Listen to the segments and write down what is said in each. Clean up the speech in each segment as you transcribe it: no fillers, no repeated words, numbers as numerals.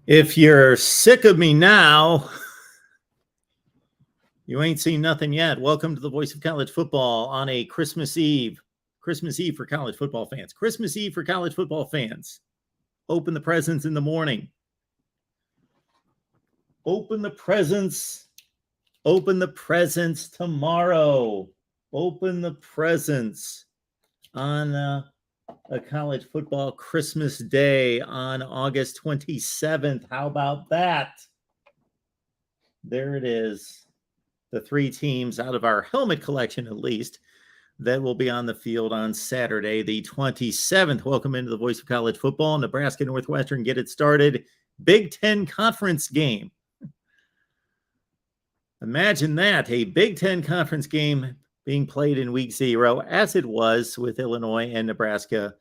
If you're sick of me now, you ain't seen nothing yet. Welcome to the Voice of College Football on a Christmas Eve. Christmas Eve for college football fans. Christmas Eve for college football fans. Open the presents in the morning. Open the presents. Open the presents tomorrow. Open the presents on a college football Christmas day on August 27th. How about that? There it is. The three teams out of our helmet collection, at least, that will be on the field on Saturday, the 27th. Welcome into the Voice of College Football. Nebraska Northwestern, get it started. Big Ten Conference game. Imagine that, a Big Ten Conference game being played in week 0, as it was with Illinois and Nebraska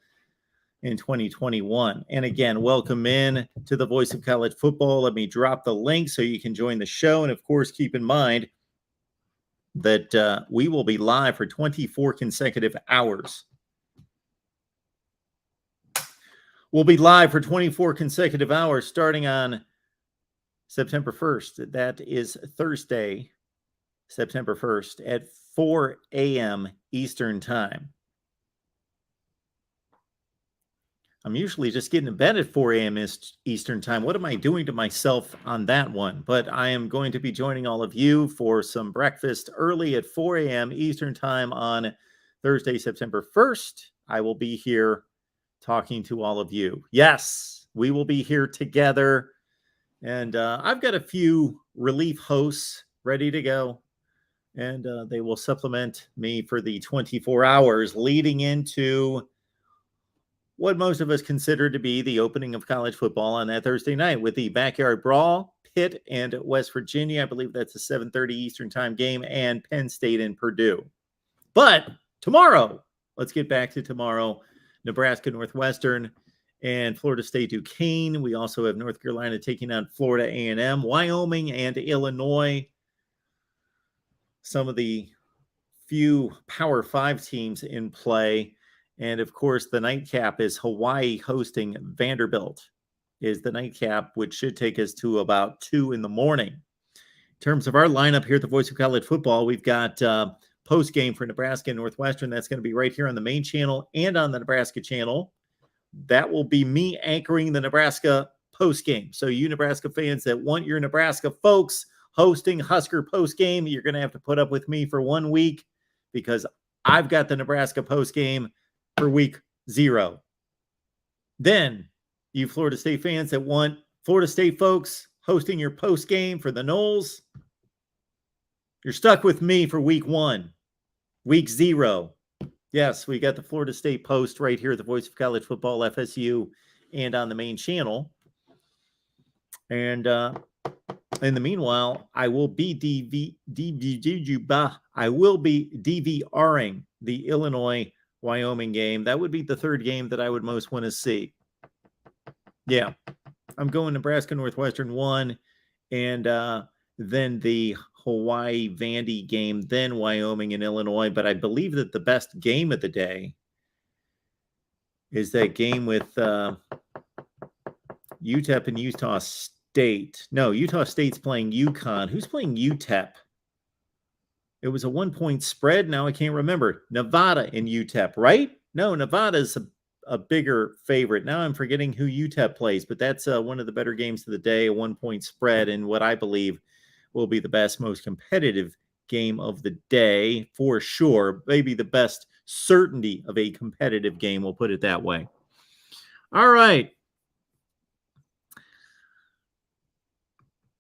in 2021. And again, welcome in to the Voice of College Football. Let me drop the link so you can join the show. And of course, keep in mind that we will be live for 24 consecutive hours. We'll be live for 24 consecutive hours starting on September 1st. That is Thursday, September 1st at 4 a.m. Eastern Time. I'm usually just getting to bed at 4 a.m. Eastern Time. What am I doing to myself on that one? But I am going to be joining all of you for some breakfast early at 4 a.m. Eastern Time on Thursday, September 1st. I will be here talking to all of you. Yes, we will be here together. And I've got a few relief hosts ready to go. And they will supplement me for the 24 hours leading into what most of us consider to be the opening of college football on that Thursday night with the Backyard Brawl, Pitt and West Virginia. I believe that's a 7:30 Eastern Time game, and Penn State and Purdue. But tomorrow, let's get back to tomorrow. Nebraska Northwestern and Florida State Duquesne. We also have North Carolina taking on Florida A&M, Wyoming and Illinois. Some of the few Power 5 teams in play. And of course, the nightcap is Hawaii hosting Vanderbilt, is the nightcap, which should take us to about 2 in the morning. In terms of our lineup here at the Voice of College Football, we've got post game for Nebraska and Northwestern. That's going to be right here on the main channel and on the Nebraska channel. That will be me anchoring the Nebraska post game. So you Nebraska fans that want your Nebraska folks hosting Husker post game, you're going to have to put up with me for 1 week because I've got the Nebraska post game for week 0. Then you Florida State fans that want Florida State folks hosting your post game for the Noles, you're stuck with me for week 1, week 0. Yes, we got the Florida State post right here at the Voice of College Football, FSU, and on the main channel. And in the meanwhile, I will be DVRing the Illinois-Wyoming game. That would be the third game that I would most want to see. Yeah, I'm going Nebraska Northwestern 1, and then the Hawaii Vandy game, then Wyoming and Illinois. But I believe that the best game of the day is that game with UTEP and Utah State. No, Utah State's playing UConn. Who's playing UTEP? It was a 1-point spread. Now I can't remember. Nevada and UTEP, right? No, Nevada's a bigger favorite. Now I'm forgetting who UTEP plays, but that's one of the better games of the day, a 1-point spread, and what I believe will be the best, most competitive game of the day for sure. Maybe the best certainty of a competitive game, we'll put it that way. All right.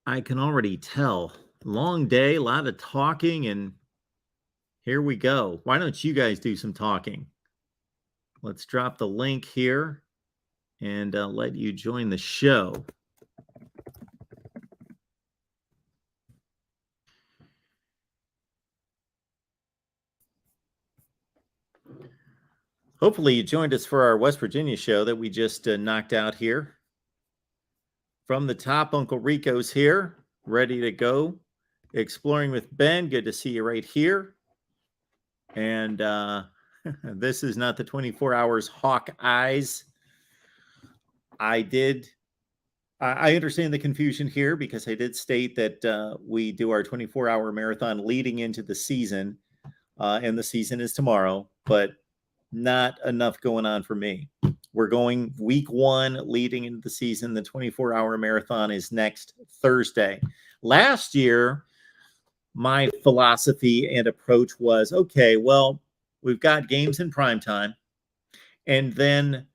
I can already tell. Long day, a lot of talking, and here we go. Why don't you guys do some talking? Let's drop the link here and let you join the show. Hopefully you joined us for our West Virginia show that we just knocked out here. From the top, Uncle Rico's here, ready to go. Exploring with Ben, good to see you right here. And this is not the 24 hours Hawk Eyes. I I understand the confusion here because I did state that we do our 24-hour marathon leading into the season, and the season is tomorrow, but not enough going on for me. We're going week 1 leading into the season. The 24-hour marathon is next Thursday. Last year, my philosophy and approach was, okay, well, we've got games in prime time, and then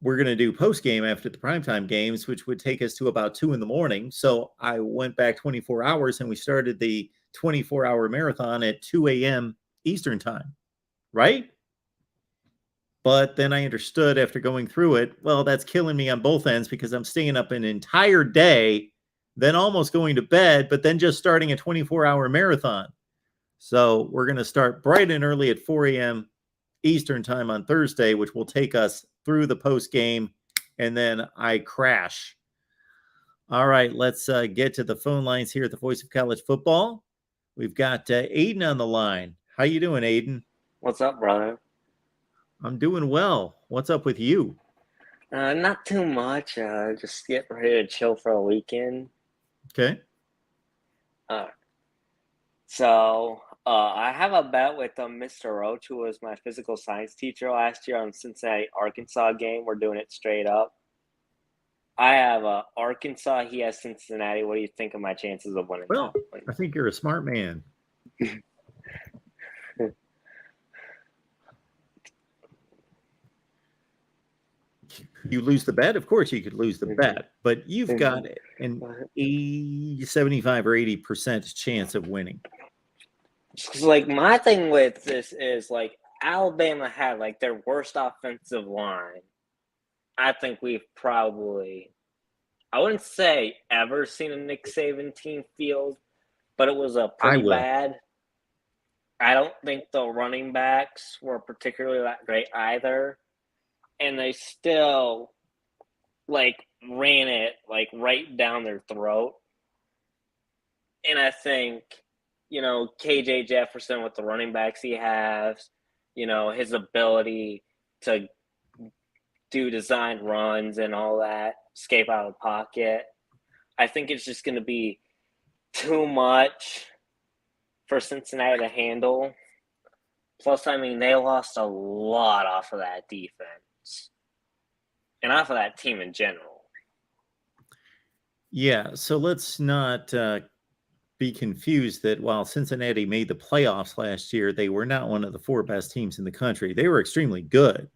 we're going to do post game after the primetime games, which would take us to about 2 a.m. So I went back 24 hours and we started the 24-hour marathon at 2 a.m. Eastern time, right? But then I understood after going through it, well, that's killing me on both ends because I'm staying up an entire day, then almost going to bed, but then just starting a 24-hour marathon. So we're going to start bright and early at 4 a.m. Eastern time on Thursday, which will take us through the post game, and then I crash. All right, let's get to the phone lines here at the Voice of College Football. We've got Aiden on the line. How you doing, Aiden? What's up, brother? I'm doing well. What's up with you? Not too much. Just getting ready to chill for a weekend. Okay. So I have a bet with Mr. Roach, who was my physical science teacher last year on Cincinnati, Arkansas game. We're doing it straight up. I have Arkansas. He has Cincinnati. What do you think of my chances of winning? Well, I think you're a smart man. You lose the bet? Of course you could lose the bet, but you've got an 75 or 80% chance of winning. Like, my thing with this is, like, Alabama had, like, their worst offensive line. I think we've probably, I wouldn't say ever seen a Nick Saban team field, but it was pretty bad. I don't think the running backs were particularly that great either. And they still, like, ran it, like, right down their throat. And I think, you know, KJ Jefferson with the running backs he has, you know, his ability to do design runs and all that, escape out of the pocket. I think it's just going to be too much for Cincinnati to handle. Plus, I mean, they lost a lot off of that defense and off of that team in general. Yeah, so let's not be confused that while Cincinnati made the playoffs last year, they were not one of the 4 best teams in the country. They were extremely good.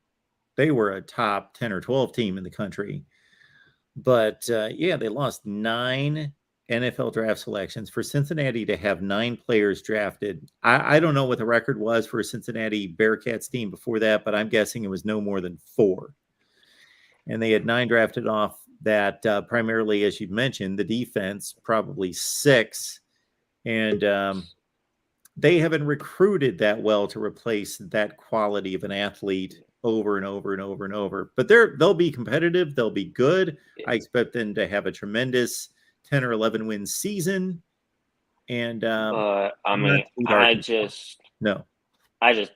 They were a top 10 or 12 team in the country. But, yeah, they lost 9 NFL draft selections. For Cincinnati to have 9 players drafted, I don't know what the record was for a Cincinnati Bearcats team before that, but I'm guessing it was no more than 4. And they had 9 drafted off that, primarily, as you mentioned, the defense, probably 6. And they haven't recruited that well to replace that quality of an athlete over and over and over and over. But they'll be competitive. They'll be good. I expect them to have a tremendous 10 or 11 win season. And I mean, I just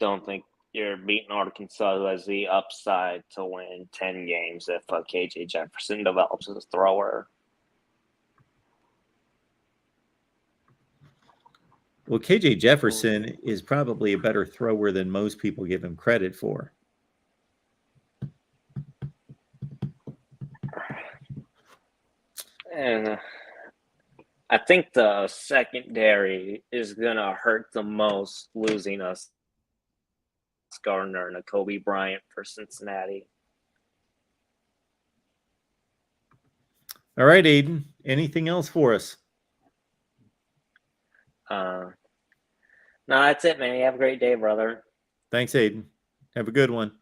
don't think you're beating Arkansas, who has the upside to win 10 games if KJ Jefferson develops as a thrower. Well, KJ Jefferson is probably a better thrower than most people give him credit for. And I think the secondary is going to hurt the most, losing us Gardner and a Kobe Bryant for Cincinnati. All right, Aiden. Anything else for us? No, that's it, man. You have a great day, brother. Thanks, Aiden. Have a good one.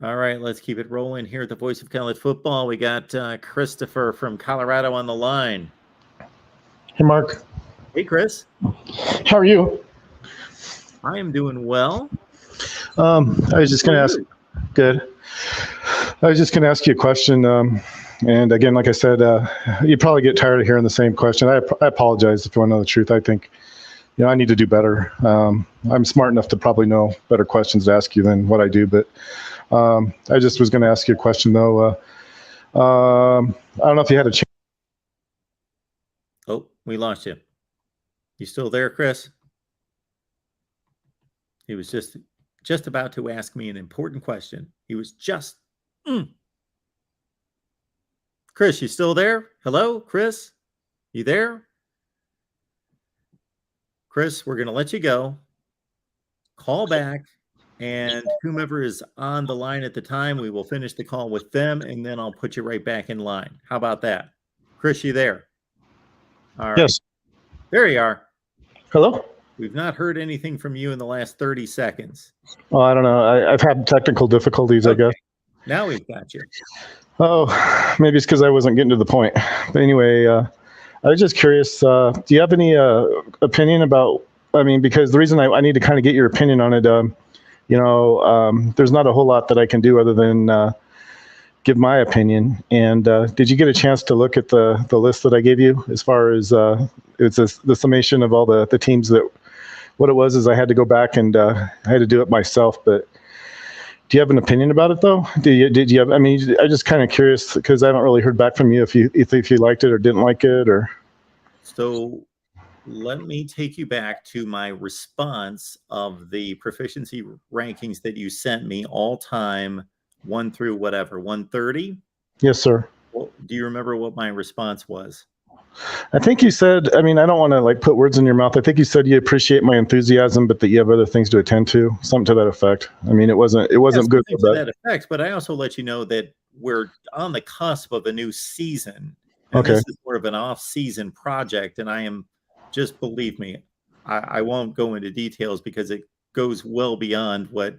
All right, let's keep it rolling here at the Voice of College Football. We got Christopher from Colorado on the line. Hey, Mark. Hey, Chris. How are you? I am doing well. I was just going to ask. Good. I was just going to ask you a question. And again, like I said, you probably get tired of hearing the same question. I apologize if you want to know the truth. I think, I need to do better. I'm smart enough to probably know better questions to ask you than what I do. But I just was going to ask you a question, though. I don't know if you had a chance. Oh, we lost you. You still there, Chris? He was just about to ask me an important question. He was just. Chris, you still there? Hello, Chris? You there? Chris, we're going to let you go. Call back, and whomever is on the line at the time, we will finish the call with them, and then I'll put you right back in line. How about that? Chris, you there? All right. Yes. There you are. Hello? We've not heard anything from you in the last 30 seconds. Oh, I don't know. I've had technical difficulties, Okay. I guess. Now we've got you. Oh, maybe it's because I wasn't getting to the point. But anyway, I was just curious. Do you have any opinion about, because the reason I need to kind of get your opinion on it, there's not a whole lot that I can do other than give my opinion. And did you get a chance to look at the list that I gave you as far as it's the summation of all the teams that, what it was is I had to go back and I had to do it myself. But do you have an opinion about it though? Did you have, I'm just kind of curious because I haven't really heard back from you if you liked it or didn't like it or. So let me take you back to my response of the proficiency rankings that you sent me all time 1 through whatever, 130. Yes, sir. Well, do you remember what my response was? I think you said, I don't want to put words in your mouth. I think you said you appreciate my enthusiasm, but that you have other things to attend to, something to that effect. It wasn't good to that effect, but I also let you know that we're on the cusp of a new season. And okay. This is sort of an off-season project, and I am, just believe me, I won't go into details because it goes well beyond what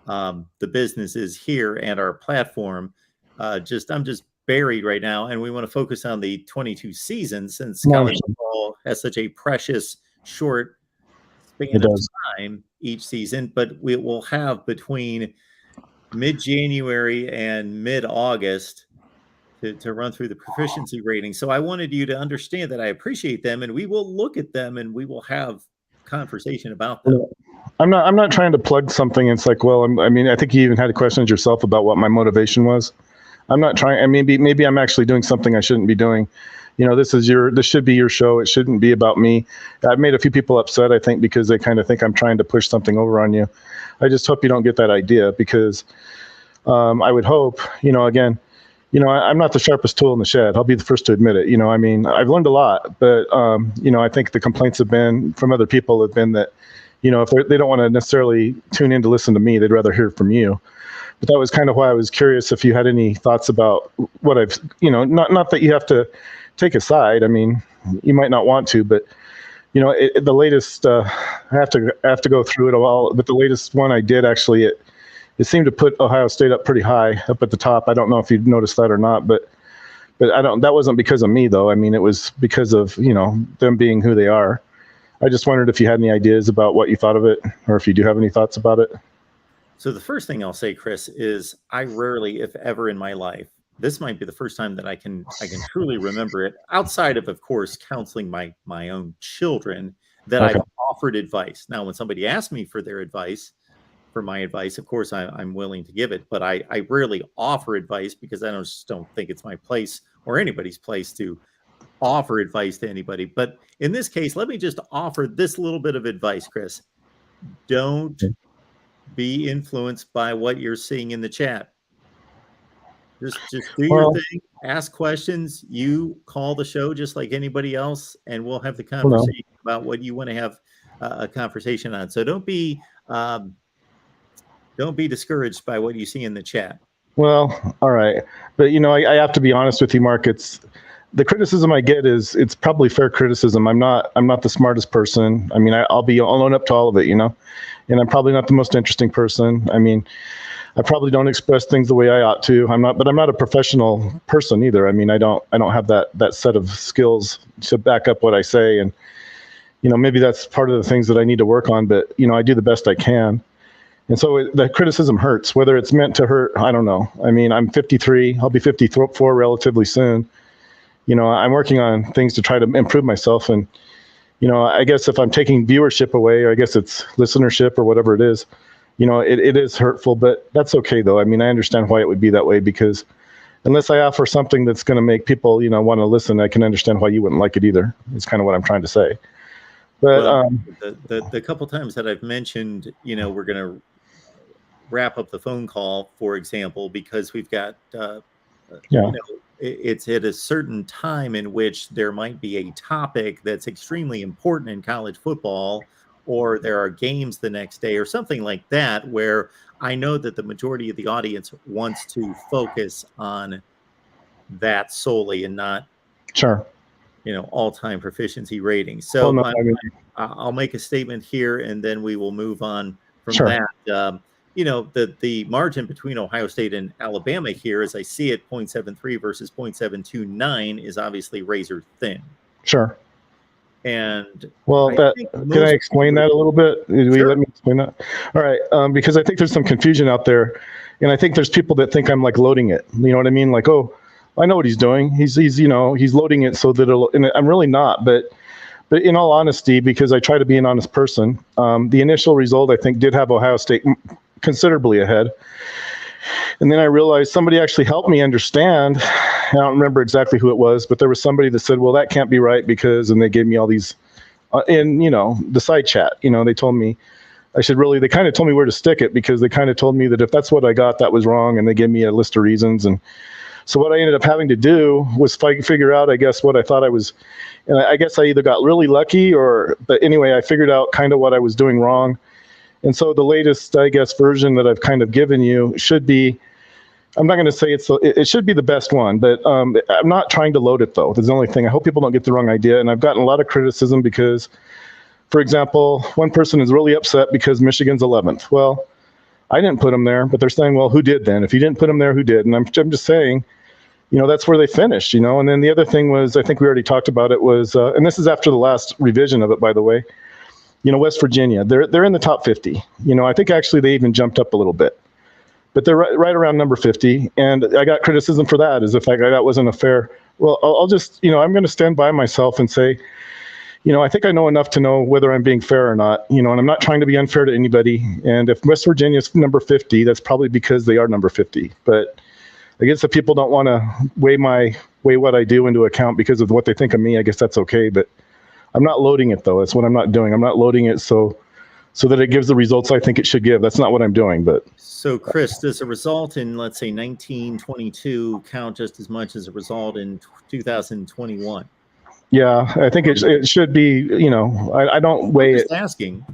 the business is here and our platform. I'm just buried right now, and we want to focus on the 22 seasons since college football has such a precious short span of time each season. But we will have between mid-January and mid-August to run through the proficiency rating. So I wanted you to understand that I appreciate them, and we will look at them and we will have conversation about them. I'm not trying to plug something. It's I think you even had questions yourself about what my motivation was. I'm not trying. Maybe I'm actually doing something I shouldn't be doing. This should be your show. It shouldn't be about me. I've made a few people upset, I think, because they kind of think I'm trying to push something over on you. I just hope you don't get that idea because I would hope, again, I'm not the sharpest tool in the shed. I'll be the first to admit it. I've learned a lot, but I think the complaints have been from other people have been that, if they don't want to necessarily tune in to listen to me, they'd rather hear from you. But that was kind of why I was curious if you had any thoughts about what I've, not that you have to take a side. You might not want to, but the latest, I have to go through it all. But the latest one I did actually, it seemed to put Ohio State up pretty high up at the top. I don't know if you'd noticed that or not, but that wasn't because of me though. It was because of, them being who they are. I just wondered if you had any ideas about what you thought of it, or if you do have any thoughts about it. So the first thing I'll say, Chris, is I rarely, if ever in my life, this might be the first time that I can truly remember it, outside of course, counseling my own children, that Okay. I've offered advice. Now, when somebody asks me for my advice, of course, I'm willing to give it, but I rarely offer advice because I just don't think it's my place or anybody's place to offer advice to anybody. But in this case, let me just offer this little bit of advice, Chris. Don't be influenced by what you're seeing in the chat. Just do your thing, ask questions. You call the show just like anybody else, and we'll have the conversation about what you want to have a conversation on. So don't be discouraged by what you see in the chat. Well, all right, but I have to be honest with you, Mark. It's the criticism I get it's probably fair criticism. I'm not the smartest person. I'll own up to all of it, and I'm probably not the most interesting person. I probably don't express things the way I ought to. But I'm not a professional person either. I don't have that set of skills to back up what I say. And, maybe that's part of the things that I need to work on, but, I do the best I can. And so the criticism hurts, whether it's meant to hurt, I don't know. I'm 53, I'll be 54 relatively soon. I'm working on things to try to improve myself. And, I guess if I'm taking viewership away, or I guess it's listenership or whatever it is, it is hurtful, but that's okay though. I understand why it would be that way because, unless I offer something that's going to make people, want to listen, I can understand why you wouldn't like it either. It's kind of what I'm trying to say. But the couple times that I've mentioned, we're going to wrap up the phone call, for example, because we've got, it's at a certain time in which there might be a topic that's extremely important in college football, or there are games the next day or something like that, where I know that the majority of the audience wants to focus on that solely and not, all-time proficiency ratings. So I'll make a statement here, and then we will move on from that. The margin between Ohio State and Alabama here, as I see it, 0.73 versus 0.729 is obviously razor thin. Sure. And can I explain that a little bit? Will you let me explain that? All right. Because I think there's some confusion out there, and I think there's people that think I'm like loading it. You know what I mean? Like, oh, I know what he's doing. He's loading it so that and I'm really not, but in all honesty, because I try to be an honest person, the initial result, I think, did have Ohio State considerably ahead. And then I realized somebody actually helped me understand. I don't remember exactly who it was, but there was somebody that said, well, that can't be right because, and they gave me all these, in, the side chat, they told me they kind of told me where to stick it, because they kind of told me that if that's what I got, that was wrong. And they gave me a list of reasons. And so what I ended up having to do was figure out, I guess, what I thought I was, and I guess I either got really lucky but anyway, I figured out kind of what I was doing wrong. And so the latest, I guess, version that I've kind of given you should be, I'm not going to say it should be the best one, but I'm not trying to load it, though. That's the only thing. I hope people don't get the wrong idea. And I've gotten a lot of criticism because, for example, one person is really upset because Michigan's 11th. Well, I didn't put them there, but they're saying, well, who did then? If you didn't put them there, who did? And I'm just saying, that's where they finished, And then the other thing was, I think we already talked about it, was, and this is after the last revision of it, by the way, West Virginia, they're in the top 50. I think actually they even jumped up a little bit, but they're right around number 50. And I got criticism for that, as the fact that wasn't a fair. Well, I'll just, I'm going to stand by myself and say, I think I know enough to know whether I'm being fair or not, and I'm not trying to be unfair to anybody. And if West Virginia is number 50, that's probably because they are number 50. But I guess if people don't want to weigh what I do into account because of what they think of me, I guess that's okay. But I'm not loading it, though. That's what I'm not doing. I'm not loading it so that it gives the results I think it should give. That's not what I'm doing. But so, Chris, does a result in, let's say, 1922 count just as much as a result in 2021? Yeah, I think it should be. I don't weigh it. Asking.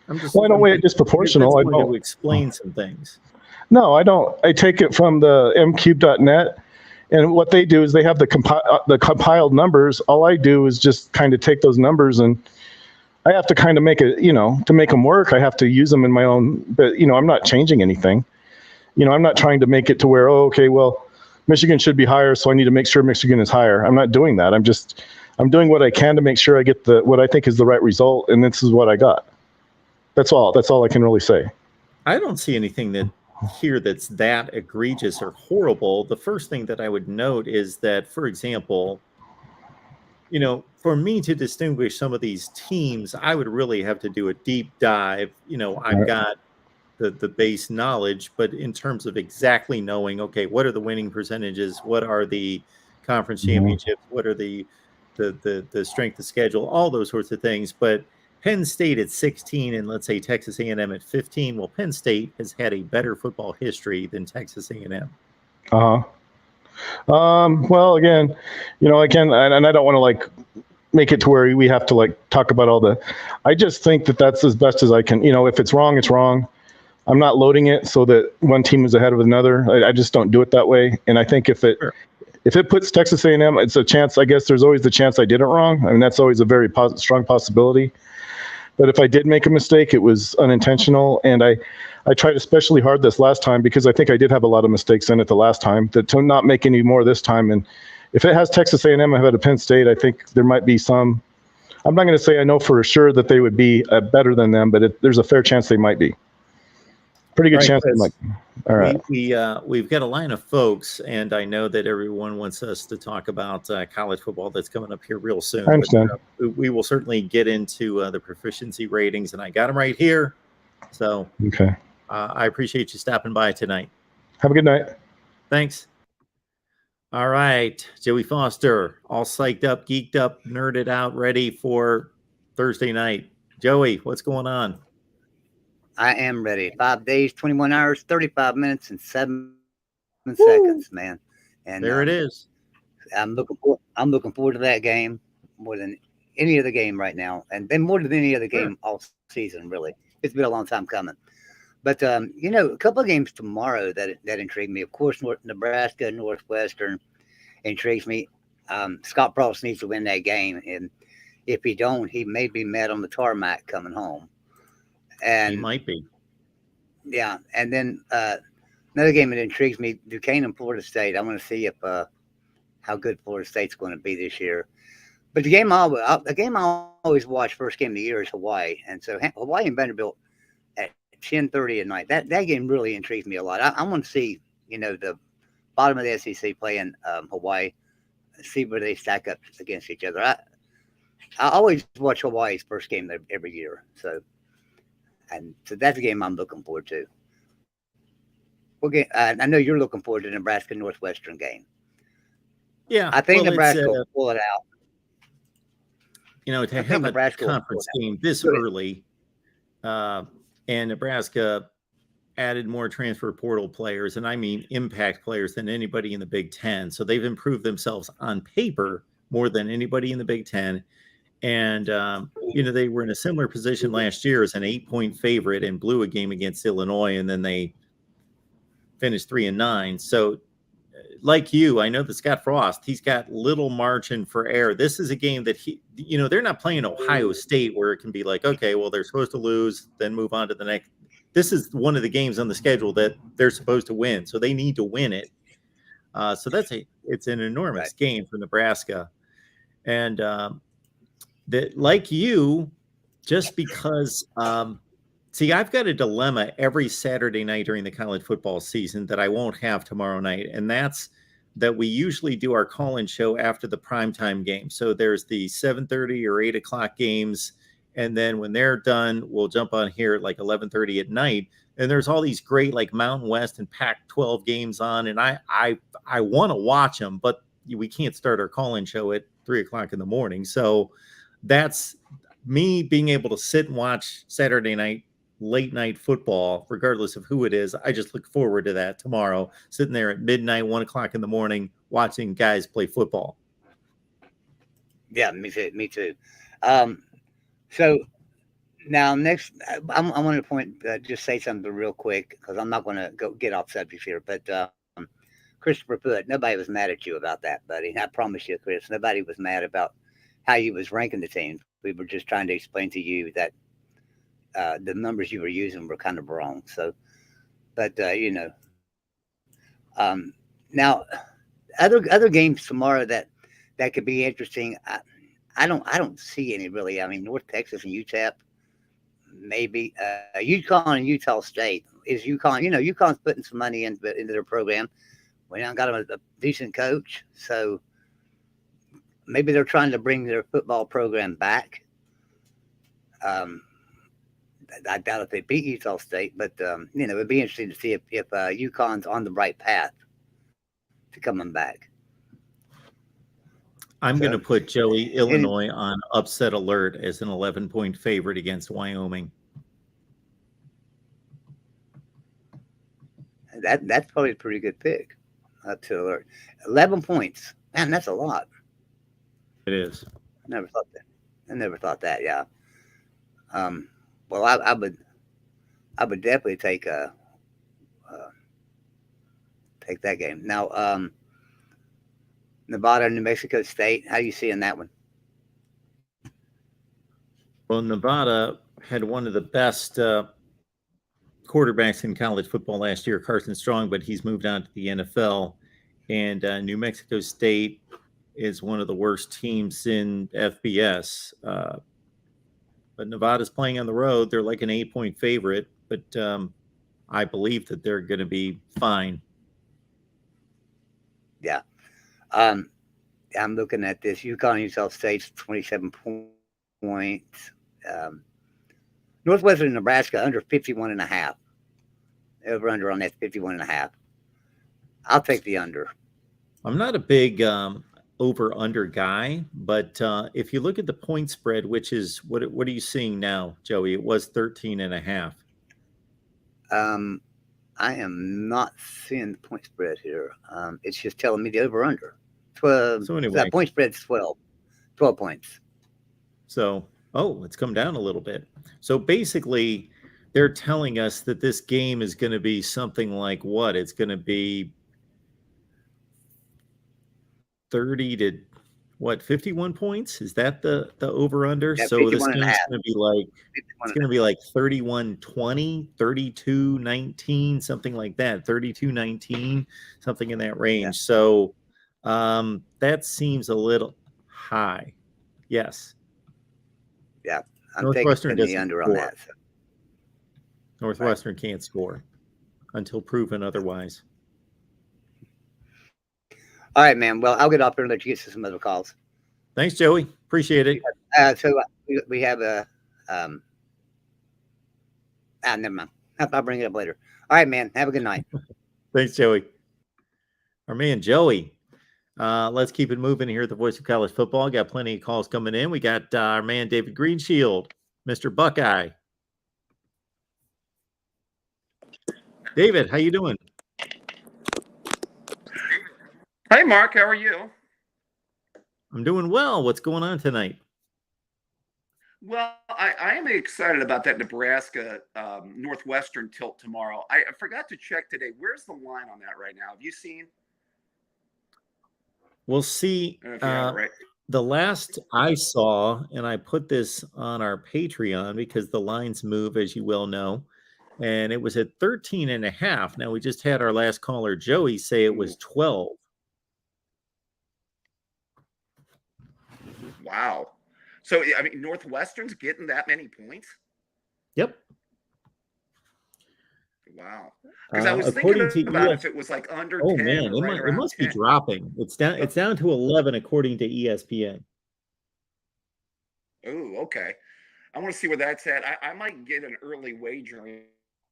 I don't weigh it disproportional. I want to explain some things. No, I don't. I take it from the mcube.net, and what they do is they have the compiled numbers. All I do is just kind of take those numbers, and I have to kind of make it, to make them work, I have to use them in my own, but, I'm not changing anything. I'm not trying to make it to where, Michigan should be higher, so I need to make sure Michigan is higher. I'm not doing that. I'm doing what I can to make sure I get what I think is the right result, and this is what I got. That's all. That's all I can really say. I don't see anything that's that egregious or horrible. The first thing that I would note is that, for example, for me to distinguish some of these teams, I would really have to do a deep dive. I've got the base knowledge, but in terms of exactly knowing, okay, what are the winning percentages? What are the conference championships? What are the strength of schedule? All those sorts of things. But Penn State at 16 and let's say Texas A&M at 15. Well, Penn State has had a better football history than Texas A&M. Well, again, and I don't want to make it to where we have to talk about I just think that's as best as I can. If it's wrong, it's wrong. I'm not loading it so that one team is ahead of another. I just don't do it that way. And I think if it puts Texas A&M, it's a chance. I guess there's always the chance I did it wrong. I mean, that's always a very strong possibility. But if I did make a mistake, it was unintentional. And I tried especially hard this last time because I think I did have a lot of mistakes in it the last time, to not make any more this time. And if it has Texas A&M ahead of Penn State, I think there might be some. I'm not going to say I know for sure that they would be better than them, but there's a fair chance they might be. Pretty good chance they might. All right. We've got a line of folks, and I know that everyone wants us to talk about college football that's coming up here real soon. I understand. But, we will certainly get into the proficiency ratings, and I got them right here. So okay. I appreciate you stopping by tonight. Have a good night. Thanks. All right, Joey Foster, all psyched up, geeked up, nerded out, ready for Thursday night. Joey, what's going on? I am ready. 5 days, 21 hours, 35 minutes, and 7 Woo! seconds, man. And There it is. I'm looking forward to that game more than any other game right now, and then more than any other game all season. Really, it's been a long time coming. But a couple of games tomorrow that intrigue me. Of course, Nebraska, Northwestern intrigues me. Scott Frost needs to win that game, and if he don't, he may be mad on the tarmac coming home. And He might be. yeah, and then another game that intrigues me: Duquesne and Florida State. I want to see if how good Florida State's going to be this year. But the game I always watch first game of the year is Hawaii, and so Hawaii and Vanderbilt at 10:30 at night. That game really intrigues me a lot. I want to see the bottom of the SEC playing Hawaii, see where they stack up against each other. I always watch Hawaii's first game every year, so that's a game I'm looking forward to. I know you're looking forward to the Nebraska Northwestern game. Yeah, I think well, Nebraska will pull it out. To have a conference game this early, and Nebraska added more transfer portal players, and I mean impact players, than anybody in the Big Ten. So they've improved themselves on paper more than anybody in the Big Ten. And, they were in a similar position last year as an 8-point favorite and blew a game against Illinois, and then they finished 3-9. So like you, I know that Scott Frost, he's got little margin for error. This is a game that they're not playing Ohio State where it can be like, okay, well, they're supposed to lose, then move on to the next. This is one of the games on the schedule that they're supposed to win. So they need to win it. So it's an enormous game for Nebraska. And that, like you, just because, see, I've got a dilemma every Saturday night during the college football season that I won't have tomorrow night. And that's that we usually do our call-in show after the primetime game. So there's the 7:30 or 8 o'clock games. And then when they're done, we'll jump on here at like 11:30 at night. And there's all these great like Mountain West and Pac-12 games on. And I want to watch them, but we can't start our call-in show at 3 o'clock in the morning. So that's me being able to sit and watch Saturday night, late night football, regardless of who it is. I just look forward to that tomorrow, sitting there at midnight, 1 o'clock in the morning, watching guys play football. Yeah, me too. So now next, I want to just say something real quick because I'm not going to go get off subject here. But Christopher Pruitt, nobody was mad at you about that, buddy. I promise you, Chris, nobody was mad about how you was ranking the team. We were just trying to explain to you that the numbers you were using were kind of wrong. So, but now other games tomorrow that could be interesting. I don't see any really. I mean, North Texas and UTEP, maybe UConn and Utah State. Is UConn? UConn's putting some money into their program. We now got a decent coach, so maybe they're trying to bring their football program back. I doubt if they beat Utah State, but it'd be interesting to see if UConn's on the right path to coming back. I'm going to put Joey, Illinois on upset alert as an 11-point favorite against Wyoming. That's probably a pretty good pick. Upset alert, 11 points. Man, that's a lot. It is. I never thought that. Yeah. Well, I would definitely take that game. Now, Nevada, New Mexico State. How you seeing that one? Well, Nevada had one of the best quarterbacks in college football last year, Carson Strong, but he's moved on to the NFL. And New Mexico State is one of the worst teams in FBS. But Nevada's playing on the road. They're like an 8-point favorite, but I believe that they're going to be fine. Yeah. I'm looking at this. UConn, Utah State's 27 points. Northwestern, Nebraska, under 51.5. Over under on that 51.5. I'll take the under. I'm not a big over under guy, but if you look at the point spread, which is what are you seeing now, Joey? It was 13.5. I am not seeing the point spread here. It's just telling me the over under. 12. So So anyway, that point spread's 12. 12 points. so it's come down a little bit. So basically, they're telling us that this game is going to be something like what? It's going to be 30 to what, 51 points? Is that the over under? Yeah, So this 51 and a game's half. going to be like 51 it's and going to be like 31-20, 32-19, something like that. 32-19, something in that range. Yeah. So that seems a little high. Yes. Yeah, I'm Northwestern taking the doesn't under on score. that. So. Northwestern can't score until proven otherwise. All right, man. Well, I'll get off here and let you get to some other calls. Thanks, Joey. Appreciate it. We have a never mind. I'll bring it up later. All right, man. Have a good night. Thanks, Joey. Our man Joey. Let's keep it moving here at the Voice of College Football. Got plenty of calls coming in. We got our man David Greenshield, Mr. Buckeye. David, how you doing? Hey, Mark, how are you? I'm doing well. What's going on tonight? Well, I am excited about that Nebraska Northwestern tilt tomorrow. I forgot to check today. Where's the line on that right now? Have you seen? We'll see. Right. The last I saw, and I put this on our Patreon because the lines move, as you well know, and it was at 13.5. Now, we just had our last caller, Joey, say it was 12. Wow. So, I mean, Northwestern's getting that many points? Yep. Wow. Because I was thinking about if it was like under 10 man, or right it must 10. be dropping. It's down to 11 according to ESPN. Oh, okay. I want to see where that's at. I might get an early wager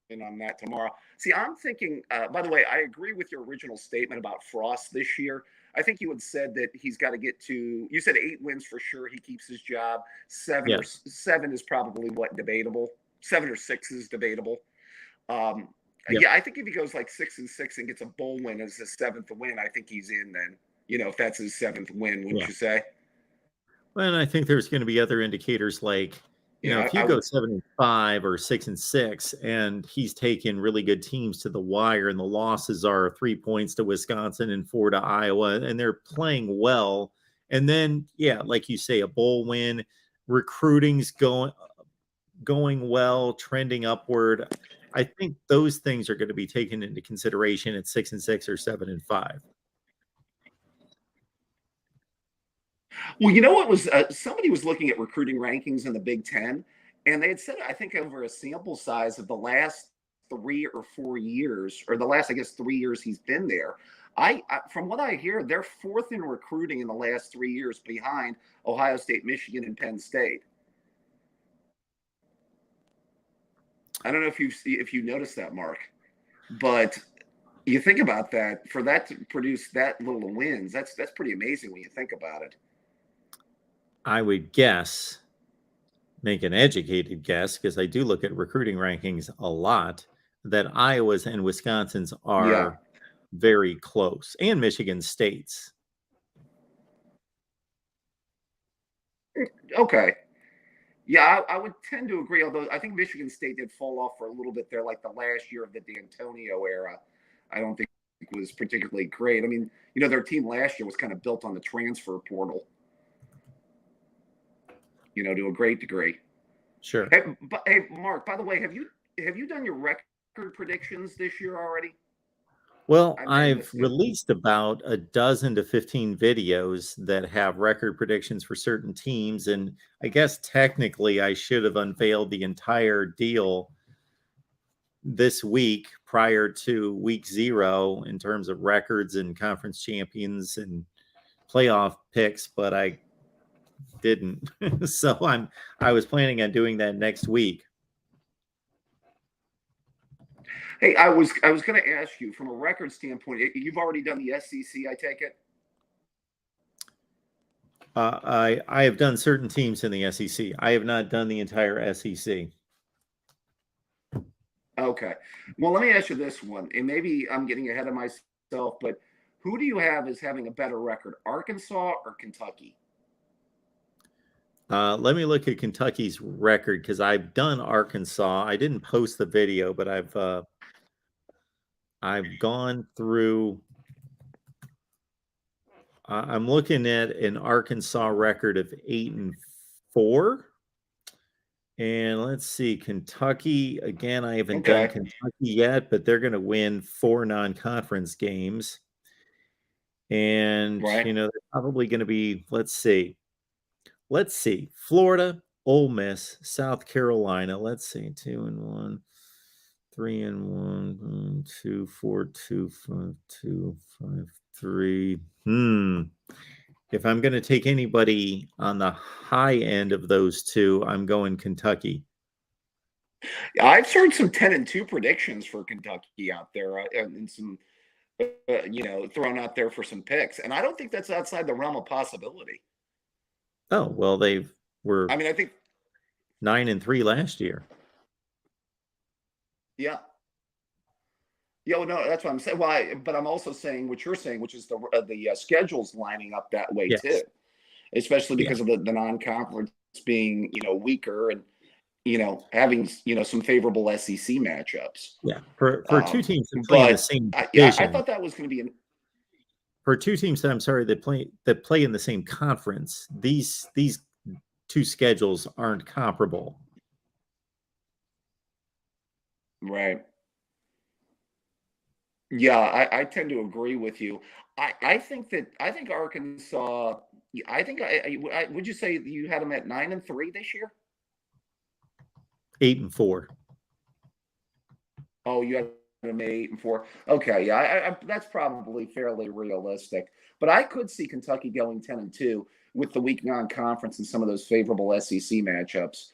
in on that tomorrow. See, I'm thinking, by the way, I agree with your original statement about Frost this year. I think you had said that he's got to get to, you said 8 wins for sure. He keeps his job. Seven is probably debatable. 7 or 6 is debatable. Yeah, I think if he goes like 6-6 and gets a bowl win as his 7th win, I think he's in then, if that's his 7th win, wouldn't you say? Well, and I think there's going to be other indicators like, if you go 7-5 or 6-6 and he's taken really good teams to the wire and the losses are 3 points to Wisconsin and 4 to Iowa and they're playing well. And then, like you say, a bowl win, recruiting's going well, trending upward. I think those things are going to be taken into consideration at 6-6 or 7-5. Well, you know what was somebody was looking at recruiting rankings in the Big Ten, and they had said I think over a sample size of the last 3 or 4 years, or the last 3 years he's been there. I from what I hear, they're 4th in recruiting in the last 3 years behind Ohio State, Michigan, and Penn State. I don't know if you noticed that, Mark, but you think about that, for that to produce that little wins, that's pretty amazing when you think about it. I would guess, make an educated guess, because I do look at recruiting rankings a lot, that Iowa's and Wisconsin's are very close, and Michigan State's. Okay. Yeah, I would tend to agree, although I think Michigan State did fall off for a little bit there, like the last year of the D'Antonio era. I don't think it was particularly great. I mean, their team last year was kind of built on the transfer portal, to a great degree. Sure. Hey, Mark, by the way, have you done your record predictions this year already? Well, I've released about a dozen to 15 videos that have record predictions for certain teams. And I guess technically I should have unveiled the entire deal this week prior to week 0 in terms of records and conference champions and playoff picks, but I didn't. So I was planning on doing that next week. Hey, I was going to ask you from a record standpoint. You've already done the SEC, I take it. I have done certain teams in the SEC. I have not done the entire SEC. Okay. Well, let me ask you this one, and maybe I'm getting ahead of myself, but who do you have as having a better record, Arkansas or Kentucky? Let me look at Kentucky's record because I've done Arkansas. I didn't post the video, but I've gone through. I'm looking at an Arkansas record of 8-4. And let's see, Kentucky, again, I haven't done Okay. Kentucky yet, but they're going to win 4 non-conference games. And, Right. they're probably going to be, let's see, Florida, Ole Miss, South Carolina. Let's see, 2-1, 3-1, 2-4, 2-5, 2-5, 3. If I'm going to take anybody on the high end of those two, I'm going Kentucky. I've heard some 10-2 predictions for Kentucky out there, and some, thrown out there for some picks, and I don't think that's outside the realm of possibility. Oh, well, they were I mean, I think, 9-3 last year. yeah. Yeah, well, no, that's what I'm saying. Well, but I'm also saying what you're saying, which is the schedule's lining up that way Yes. too, especially Yeah. because of the non-conference being weaker and having some favorable SEC matchups. Yeah, for two teams that play in the But same I division, thought that was going to be for two teams that that play in the same conference, these two schedules aren't comparable. right. Yeah, I tend to agree with you. I think Arkansas. I think would you say you had them at 9-3 this year? 8-4. Oh, you had them at 8-4. Okay, yeah, that's probably fairly realistic. But I could see Kentucky going 10-2 with the weak non-conference and some of those favorable SEC matchups.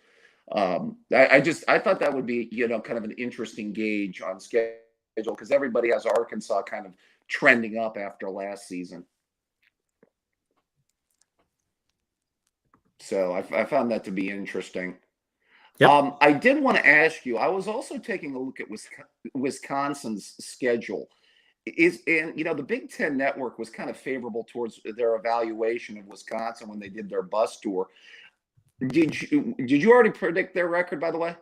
I thought that would be kind of an interesting gauge on schedule because everybody has Arkansas kind of trending up after last season. So I found that to be interesting. Yep. I did want to ask you. I was also taking a look at Wisconsin's schedule. The Big Ten Network was kind of favorable towards their evaluation of Wisconsin when they did their bus tour. Did you already predict their record, by the way?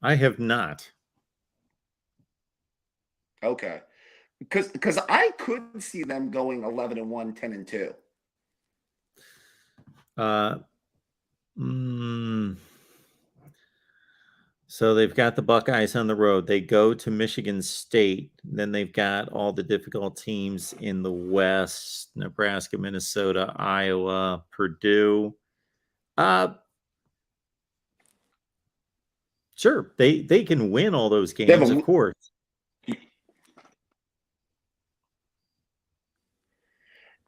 I have not. Okay, because I could see them going 11-1, 10-2. So they've got the Buckeyes on the road. They go to Michigan State. Then they've got all the difficult teams in the West: Nebraska, Minnesota, Iowa, Purdue. Sure, they can win all those games, of course.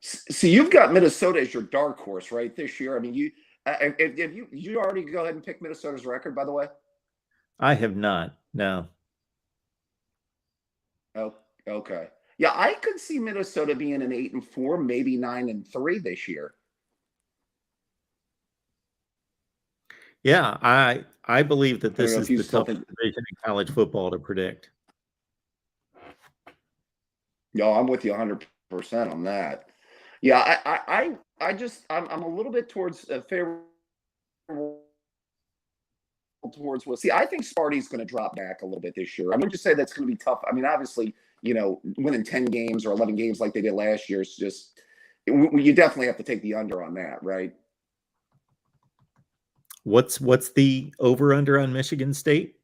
So you've got Minnesota as your dark horse, right, this year. I mean, if you already go ahead and pick Minnesota's record, by the way? I have not. No. Oh, okay. Yeah, I could see Minnesota being an 8-4, maybe 9-3 this year. Yeah, I believe that this is the toughest division in college football to predict. No, I'm with you 100% on that. Yeah, I'm a little bit towards favorable towards see. I think Sparty's going to drop back a little bit this year. I wouldn't just say that's going to be tough. I mean, obviously, winning 10 games or 11 games like they did last year is just you definitely have to take the under on that, right? What's the over under on Michigan State?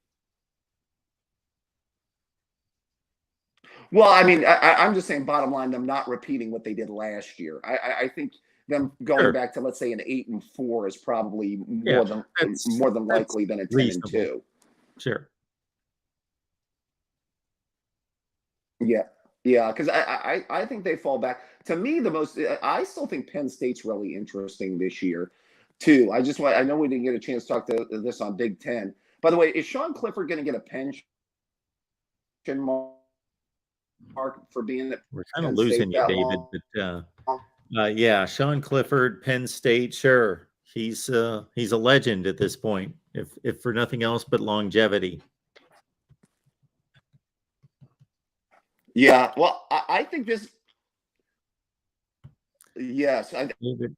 Well, I mean, I'm just saying, bottom line, them not repeating what they did last year. I think them going back to, let's say, an 8-4 is probably more than likely than a 10-2. Sure. Yeah, because I think they fall back. To me, I still think Penn State's really interesting this year, too. I know we didn't get a chance to talk to this on Big Ten. By the way, is Sean Clifford going to get a pension Mark, for being at We're kind of Penn losing State you, that David. long? But yeah, Sean Clifford, Penn State, sure. He's a legend at this point, if for nothing else but longevity. Yeah, well, I think this. Yes, David,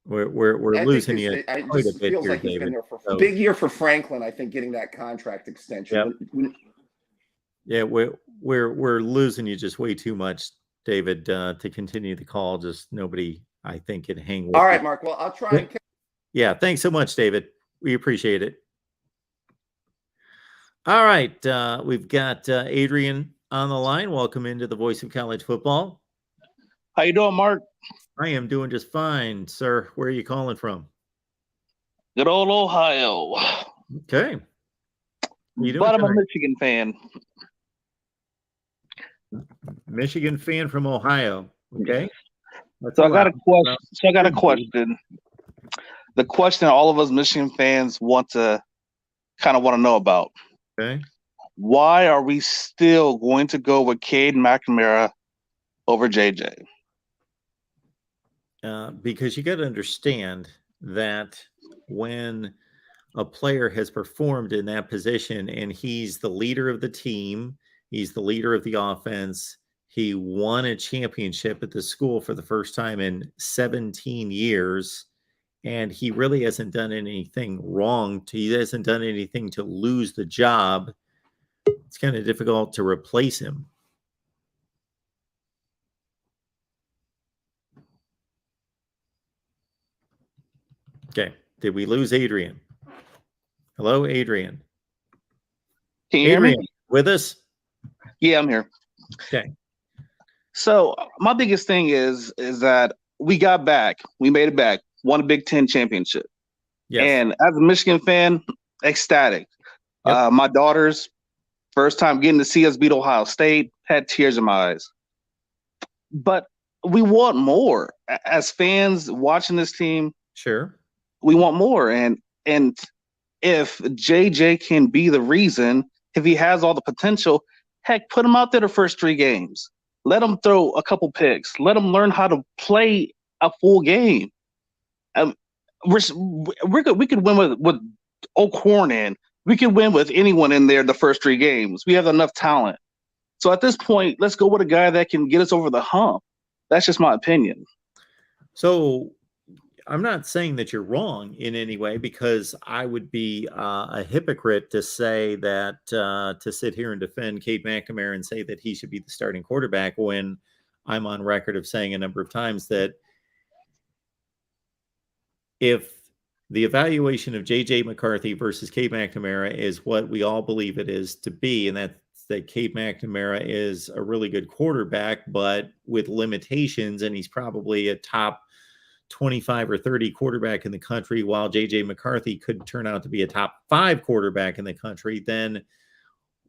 we're I think losing this. you It quite a just bit feels here, like he's been David. there for So, big year for Franklin. I think getting that contract extension. Yep. Yeah, we're losing you just way too much, David, to continue the call. Just nobody, I think, can hang with All right, you. Mark. Well, I'll try and. Yeah, thanks so much, David. We appreciate it. All right, we've got Adrian on the line. Welcome into the Voice of College Football. How you doing, Mark? I am doing just fine, sir. Where are you calling from? Good old Ohio. Okay. You doing But I'm a tonight? Michigan fan. Michigan fan from Ohio. Okay. So I got a question. The question all of us Michigan fans want to know about. Okay. Why are we still going to go with Cade McNamara over JJ? Because you got to understand that when a player has performed in that position and he's the leader of the team, he's the leader of the offense, he won a championship at the school for the first time in 17 years, and he really hasn't done anything wrong. He hasn't done anything to lose the job. It's kind of difficult to replace him. Okay. Did we lose Adrian? Hello, Adrian. Can you hear me? Adrian, with us? Yeah, I'm here. Okay. So my biggest thing is that we got back. We made it back. Won a Big Ten championship. Yes. And as a Michigan fan, ecstatic. Yep. My daughter's first time getting to see us beat Ohio State, had tears in my eyes. But we want more. As fans watching this team, Sure. we want more. And if JJ can be the reason, if he has all the potential, heck, put him out there the first 3 games. Let him throw a couple picks. Let him learn how to play a full game. We're good. We could win with O'Corn in. We could win with anyone in there the first 3 games. We have enough talent. So at this point, let's go with a guy that can get us over the hump. That's just my opinion. So I'm not saying that you're wrong in any way, because I would be a hypocrite to say that to sit here and defend Cade McNamara and say that he should be the starting quarterback when I'm on record of saying a number of times that if the evaluation of J.J. McCarthy versus Cade McNamara is what we all believe it is to be, and that's that Cade McNamara is a really good quarterback, but with limitations, and he's probably a top 25 or 30 quarterback in the country, while J.J. McCarthy could turn out to be a top 5 quarterback in the country, then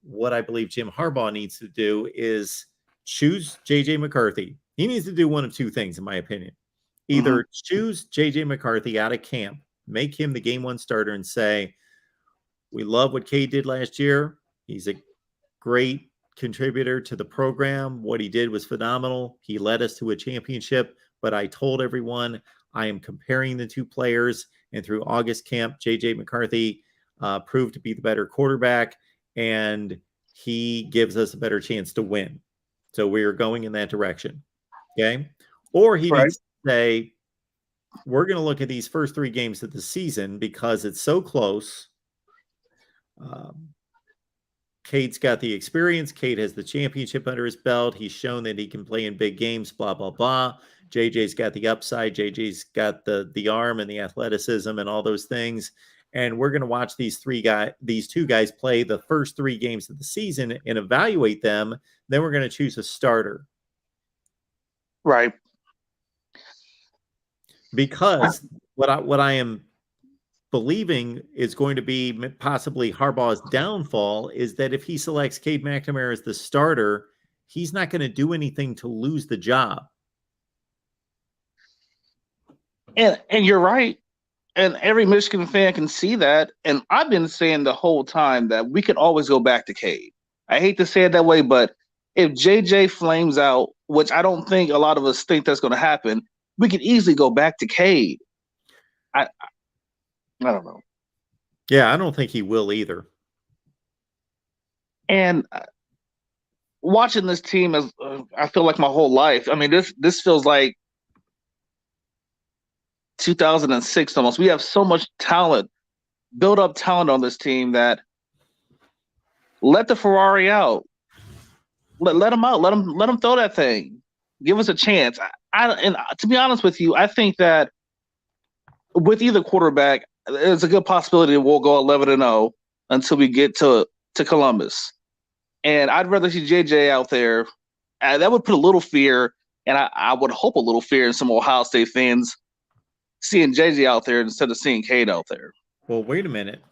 what I believe Jim Harbaugh needs to do is choose J.J. McCarthy. He needs to do one of 2 things, in my opinion. Either choose J.J. McCarthy out of camp, make him the game 1 starter, and say, we love what Cade did last year. He's a great contributor to the program. What he did was phenomenal. He led us to a championship, but I told everyone I am comparing the 2 players, and through August camp, J.J. McCarthy proved to be the better quarterback, and he gives us a better chance to win. So we are going in that direction. Okay. Or he needs to say, we're going to look at these first 3 games of the season because it's so close. Cade's got the experience. Cade has the championship under his belt. He's shown that he can play in big games, blah, blah, blah. JJ's got the upside. JJ's got the arm and the athleticism and all those things. And we're going to watch these 2 guys play the first 3 games of the season and evaluate them. Then we're going to choose a starter. Right. Because what I am believing is going to be possibly Harbaugh's downfall is that if he selects Cade McNamara as the starter, he's not going to do anything to lose the job. And you're right. And every Michigan fan can see that. And I've been saying the whole time that we could always go back to Cade. I hate to say it that way, but if JJ flames out, which I don't think a lot of us think that's going to happen, we could easily go back to Cade. I don't know. Yeah, I don't think he will either. And watching this team, as I feel like my whole life. I mean, this feels like 2006 almost. We have so much talent, build up talent on this team that let the Ferrari out. Let him out. Let him throw that thing. Give us a chance. And to be honest with you, I think that with either quarterback, there's a good possibility we'll go 11-0 until we get to Columbus. And I'd rather see JJ out there. That would put a little fear, and I would hope a little fear in some Ohio State fans seeing JJ out there instead of seeing Cade out there. Well, wait a minute.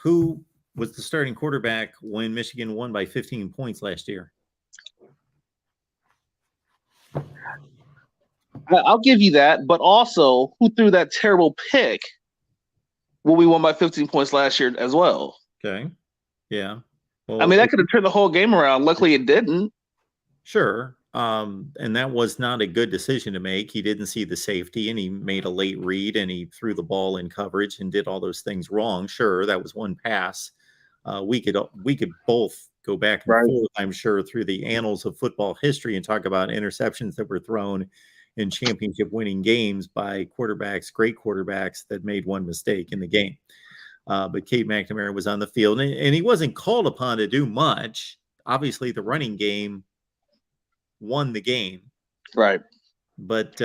Who was the starting quarterback when Michigan won by 15 points last year? I'll give you that, but also who threw that terrible pick when we won by 15 points last year as well? Okay. Yeah. Well, I mean, that could have turned the whole game around. Luckily, it didn't. Sure. And that was not a good decision to make. He didn't see the safety, and he made a late read, and he threw the ball in coverage and did all those things wrong. Sure, that was one pass. We could both go back and forth, I'm sure, through the annals of football history and talk about interceptions that were thrown in championship winning games by quarterbacks, great quarterbacks that made one mistake in the game. But Cade McNamara was on the field, and he wasn't called upon to do much. Obviously, the running game won the game. Right. But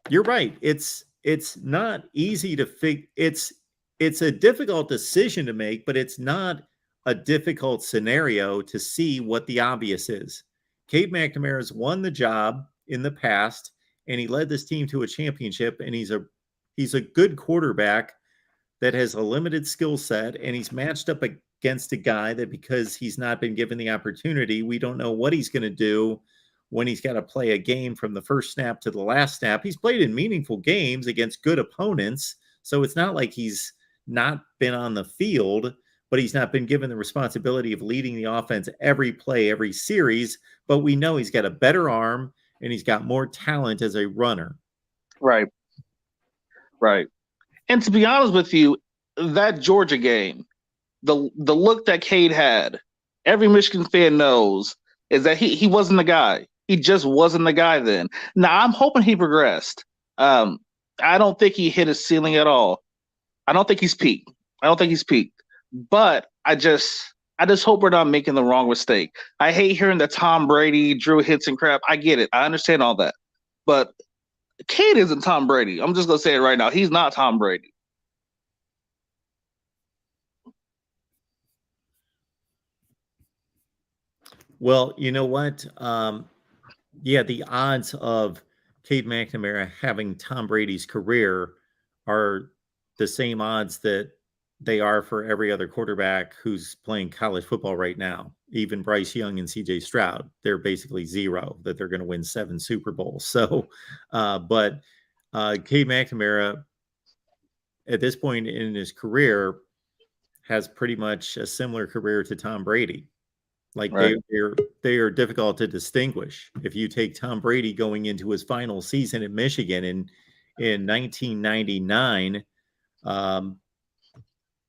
you're right. It's not easy to figure. It's a difficult decision to make, but it's not a difficult scenario to see what the obvious is. Cade McNamara's won the job in the past, and he led this team to a championship, and he's a good quarterback that has a limited skill set, and he's matched up against a guy that, because he's not been given the opportunity, we don't know what he's going to do when he's got to play a game from the first snap to the last snap. He's played in meaningful games against good opponents, so it's not like he's not been on the field, but he's not been given the responsibility of leading the offense every play, every series. But we know he's got a better arm, and he's got more talent as a runner. Right. Right. And to be honest with you, that Georgia game, the look that Cade had, every Michigan fan knows, is that he wasn't the guy. He just wasn't the guy then. Now, I'm hoping he progressed. I don't think he hit his ceiling at all. I don't think he's peaked. But I just hope we're not making the wrong mistake. I hate hearing the Tom Brady, Drew hits and crap. I get it. I understand all that. But Cade isn't Tom Brady. I'm just going to say it right now. He's not Tom Brady. Well, you know what? Yeah, the odds of Cade McNamara having Tom Brady's career are the same odds that they are for every other quarterback who's playing college football right now. Even Bryce Young and CJ Stroud, they're basically zero that they're going to win 7 Super Bowls. So, but Cade McNamara at this point in his career has pretty much a similar career to Tom Brady. Like Right. they are difficult to distinguish. If you take Tom Brady going into his final season at Michigan in 1999,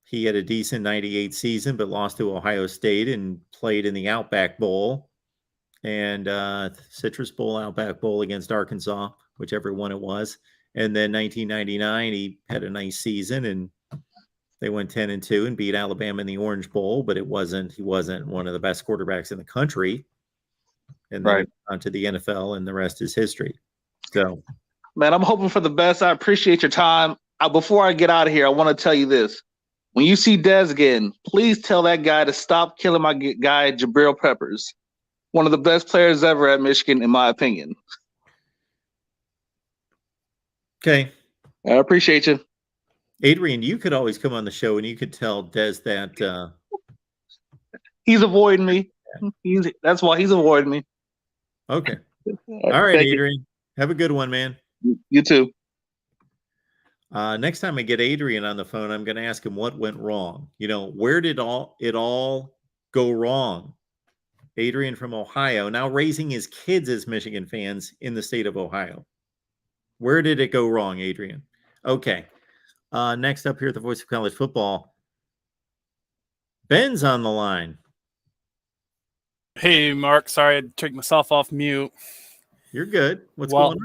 he had a decent 98 season, but lost to Ohio State and played in the Outback Bowl and Citrus Bowl, Outback Bowl against Arkansas, whichever one it was. And then 1999, he had a nice season and they went 10-2 and beat Alabama in the Orange Bowl, but he wasn't one of the best quarterbacks in the country. And then onto the NFL, and the rest is history. So, man, I'm hoping for the best. I appreciate your time. Before I get out of here, I want to tell you this. When you see Dez again, please tell that guy to stop killing my guy, Jabril Peppers. One of the best players ever at Michigan, in my opinion. okay. I appreciate you. Adrian, you could always come on the show and you could tell Dez that he's avoiding me. That's why he's avoiding me. Okay. All right, Adrian. Have a good one, man. You too. Next time I get Adrian on the phone, I'm going to ask him what went wrong. You know, where did it all go wrong? Adrian from Ohio, now raising his kids as Michigan fans in the state of Ohio. Where did it go wrong, Adrian? Okay. Next up here at the Voice of College Football, Ben's on the line. Hey, Mark. Sorry, I took myself off mute. You're good. What's going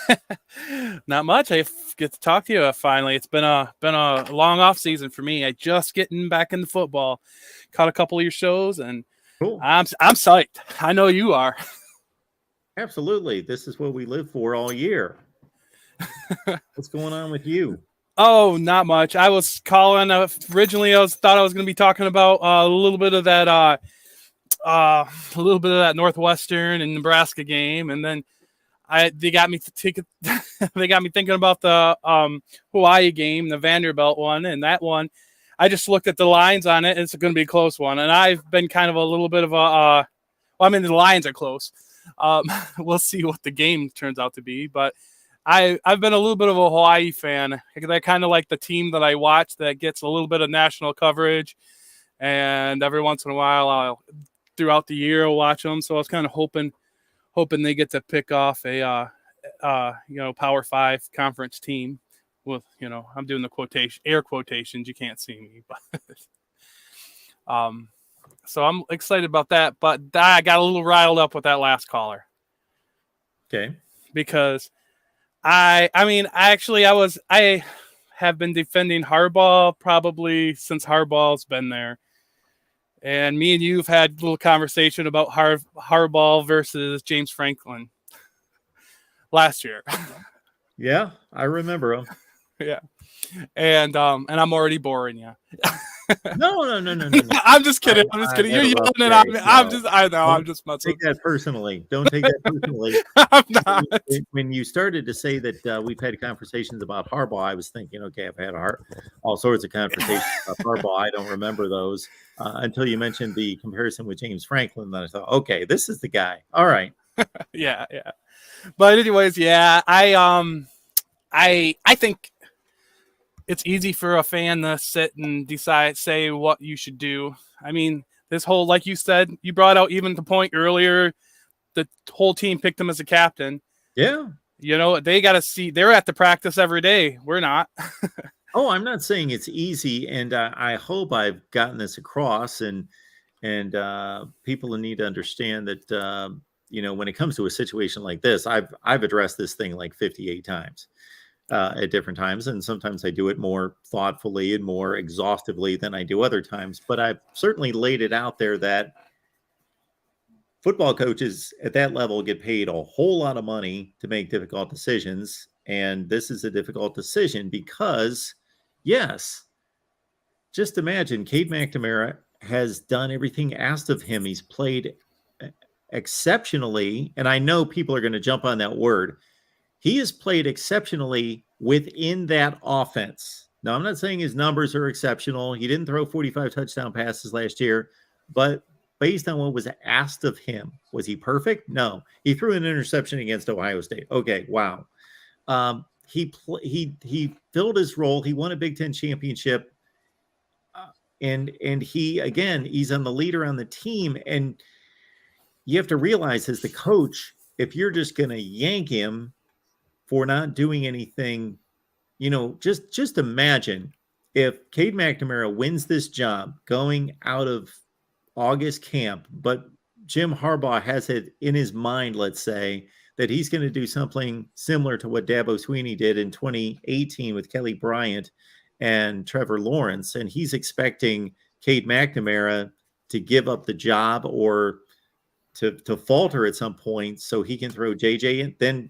on? Not much. I get to talk to you finally. It's been a long off season for me. I just getting back into football. Caught a couple of your shows, and cool. I'm psyched. I know you are. Absolutely. This is what we live for all year. What's going on with you? Oh, not much. I was calling originally. Thought I was going to be talking about a little bit of that Northwestern and Nebraska game, and then they got me thinking about the Hawaii game, the Vanderbilt one, and that one. I just looked at the lines on it, and it's going to be a close one. And I've been kind of a little bit of the lines are close. We'll see what the game turns out to be, but I've been a little bit of a Hawaii fan because I kind of like the team that I watch that gets a little bit of national coverage, and every once in a while throughout the year I'll watch them. So I was kind of hoping they get to pick off a Power 5 conference team with, I'm doing the air quotations. You can't see me, but so I'm excited about that. But I got a little riled up with that last caller. Okay. Because I have been defending Harbaugh probably since Harbaugh's been there. And me and you've had a little conversation about Harbaugh versus James Franklin last year. Yeah, I remember him. Yeah. And I'm already boring you. No. I'm just kidding. You're yelling and I'm just messing. Take that personally. Don't take that personally. I'm not. When you started to say that we've had conversations about Harbaugh, I was thinking, okay, I've had all sorts of conversations about Harbaugh. I don't remember those until you mentioned the comparison with James Franklin. Then I thought, okay, this is the guy. All right. Yeah. But anyways, yeah, I think it's easy for a fan to sit and say what you should do. I mean, this whole, like you said, you brought out even the point earlier, the whole team picked him as a captain. Yeah. They got to see, they're at the practice every day. We're not. Oh, I'm not saying it's easy. And I hope I've gotten this across and people need to understand that, when it comes to a situation like this, I've addressed this thing like 58 times. At different times, and sometimes I do it more thoughtfully and more exhaustively than I do other times, but I've certainly laid it out there that football coaches at that level get paid a whole lot of money to make difficult decisions, and this is a difficult decision because, yes, just imagine Cade McNamara has done everything asked of him. He's played exceptionally, and I know people are going to jump on that word. He has played exceptionally within that offense. Now, I'm not saying his numbers are exceptional. He didn't throw 45 touchdown passes last year, but based on what was asked of him, was he perfect? No. He threw an interception against Ohio State. Okay, wow. He filled his role. He won a Big Ten championship, and he's on the leader on the team. And you have to realize, as the coach, if you're just going to yank him for not doing anything, just imagine if Cade McNamara wins this job going out of August camp, but Jim Harbaugh has it in his mind, let's say, that he's going to do something similar to what Dabo Swinney did in 2018 with Kelly Bryant and Trevor Lawrence, and he's expecting Cade McNamara to give up the job or to falter at some point so he can throw JJ in, then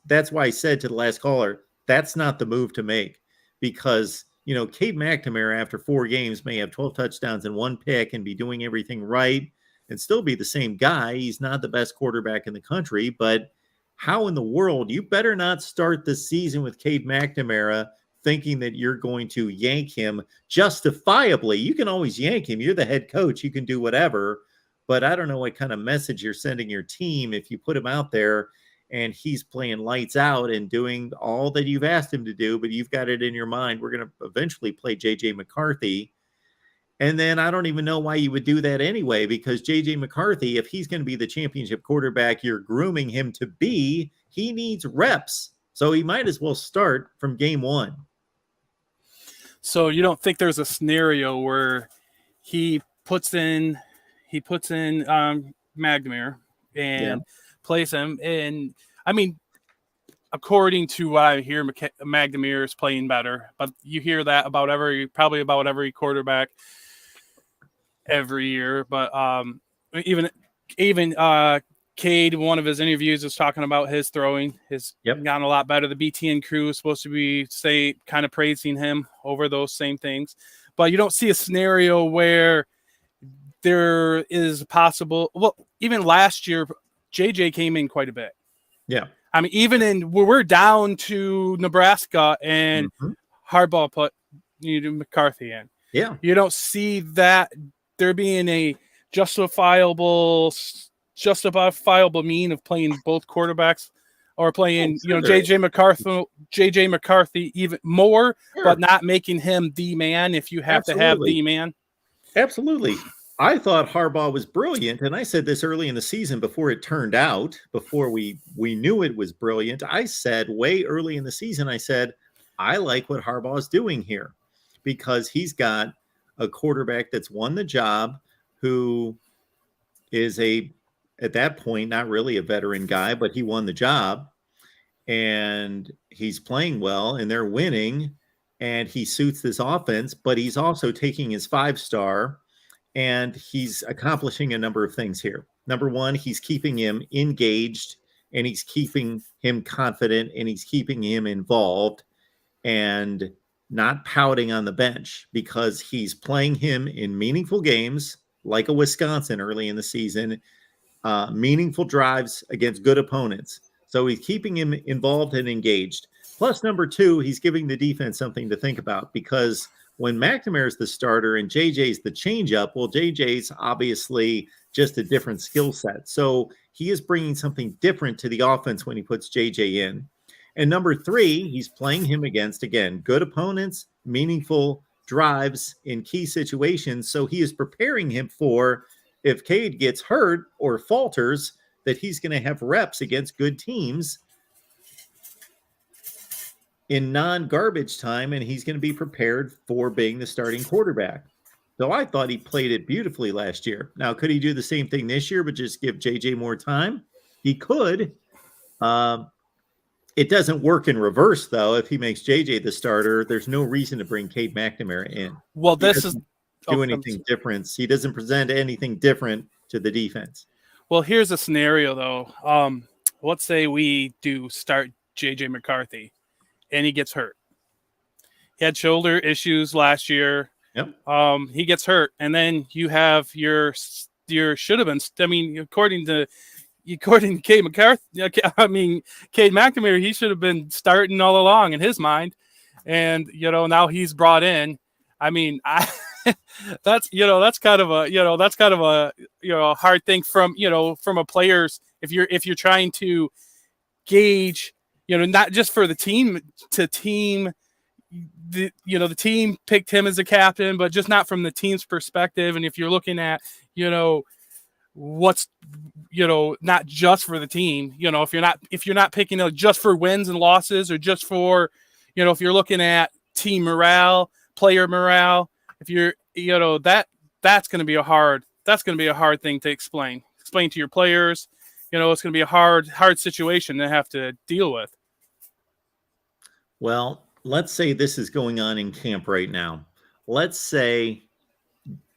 that's why I said to the last caller, that's not the move to make, because, Cade McNamara after 4 games may have 12 touchdowns and 1 pick and be doing everything right and still be the same guy. He's not the best quarterback in the country, but how in the world, you better not start the season with Cade McNamara thinking that you're going to yank him justifiably. You can always yank him. You're the head coach. You can do whatever. But I don't know what kind of message you're sending your team if you put him out there and he's playing lights out and doing all that you've asked him to do, but you've got it in your mind, we're going to eventually play J.J. McCarthy. And then I don't even know why you would do that anyway, because J.J. McCarthy, if he's going to be the championship quarterback you're grooming him to be, he needs reps. So he might as well start from game one. So you don't think there's a scenario where he puts in McNamara and plays him? And I mean, according to what I hear, McNamara is playing better, but you hear that about probably about every quarterback every year. But even Cade, one of his interviews, was talking about his throwing has gotten a lot better. The BTN crew is supposed to be kind of praising him over those same things, but you don't see a scenario where there is possible. Well, even last year, JJ came in quite a bit. Yeah. I mean, even we're down to Nebraska and Harbaugh put McCarthy in. Yeah. You don't see that there being a justifiable mean of playing both quarterbacks, or playing, JJ McCarthy even more, but not making him the man if you have to have the man. Absolutely. I thought Harbaugh was brilliant, and I said this early in the season before it turned out, before we knew it was brilliant. I said way early in the season, I said, I like what Harbaugh is doing here, because he's got a quarterback that's won the job, who is at that point, not really a veteran guy, but he won the job, and he's playing well, and they're winning, and he suits this offense, but he's also taking his 5-star, and he's accomplishing a number of things here. Number one, he's keeping him engaged, and he's keeping him confident, and he's keeping him involved, and not pouting on the bench, because he's playing him in meaningful games like a Wisconsin early in the season, meaningful drives against good opponents. So he's keeping him involved and engaged. Plus, number two, he's giving the defense something to think about, because when McNamara's the starter and JJ's the changeup, well, JJ's obviously just a different skill set. So he is bringing something different to the offense when he puts JJ in. And number three, he's playing him against, again, good opponents, meaningful drives in key situations. So he is preparing him for, if Cade gets hurt or falters, that he's going to have reps against good teams in non-garbage time, and he's going to be prepared for being the starting quarterback. So I thought he played it beautifully last year. Now, could he do the same thing this year, but just give JJ more time? He could. It doesn't work in reverse, though. If he makes JJ the starter, there's no reason to bring Cade McNamara in. Well, this is do anything different. He doesn't present anything different to the defense. Well, here's a scenario, though. Let's say we do start JJ McCarthy, and he gets hurt. He had shoulder issues last year. Yep. He gets hurt, and then you have your should have been. I mean, according to Cade McCarthy, Cade McNamara, he should have been starting all along in his mind, and now he's brought in. I mean, that's kind of a hard thing from a player's, if you're trying to gauge, not just for the team the team picked him as a captain, but just not from the team's perspective. And if you're looking at what's not just for the team, if you're not picking up just for wins and losses, or just for if you're looking at team morale, player morale, if you're that's going to be a hard thing to explain to your players. It's going to be a hard situation to have to deal with. Well, let's say this is going on in camp right now. Let's say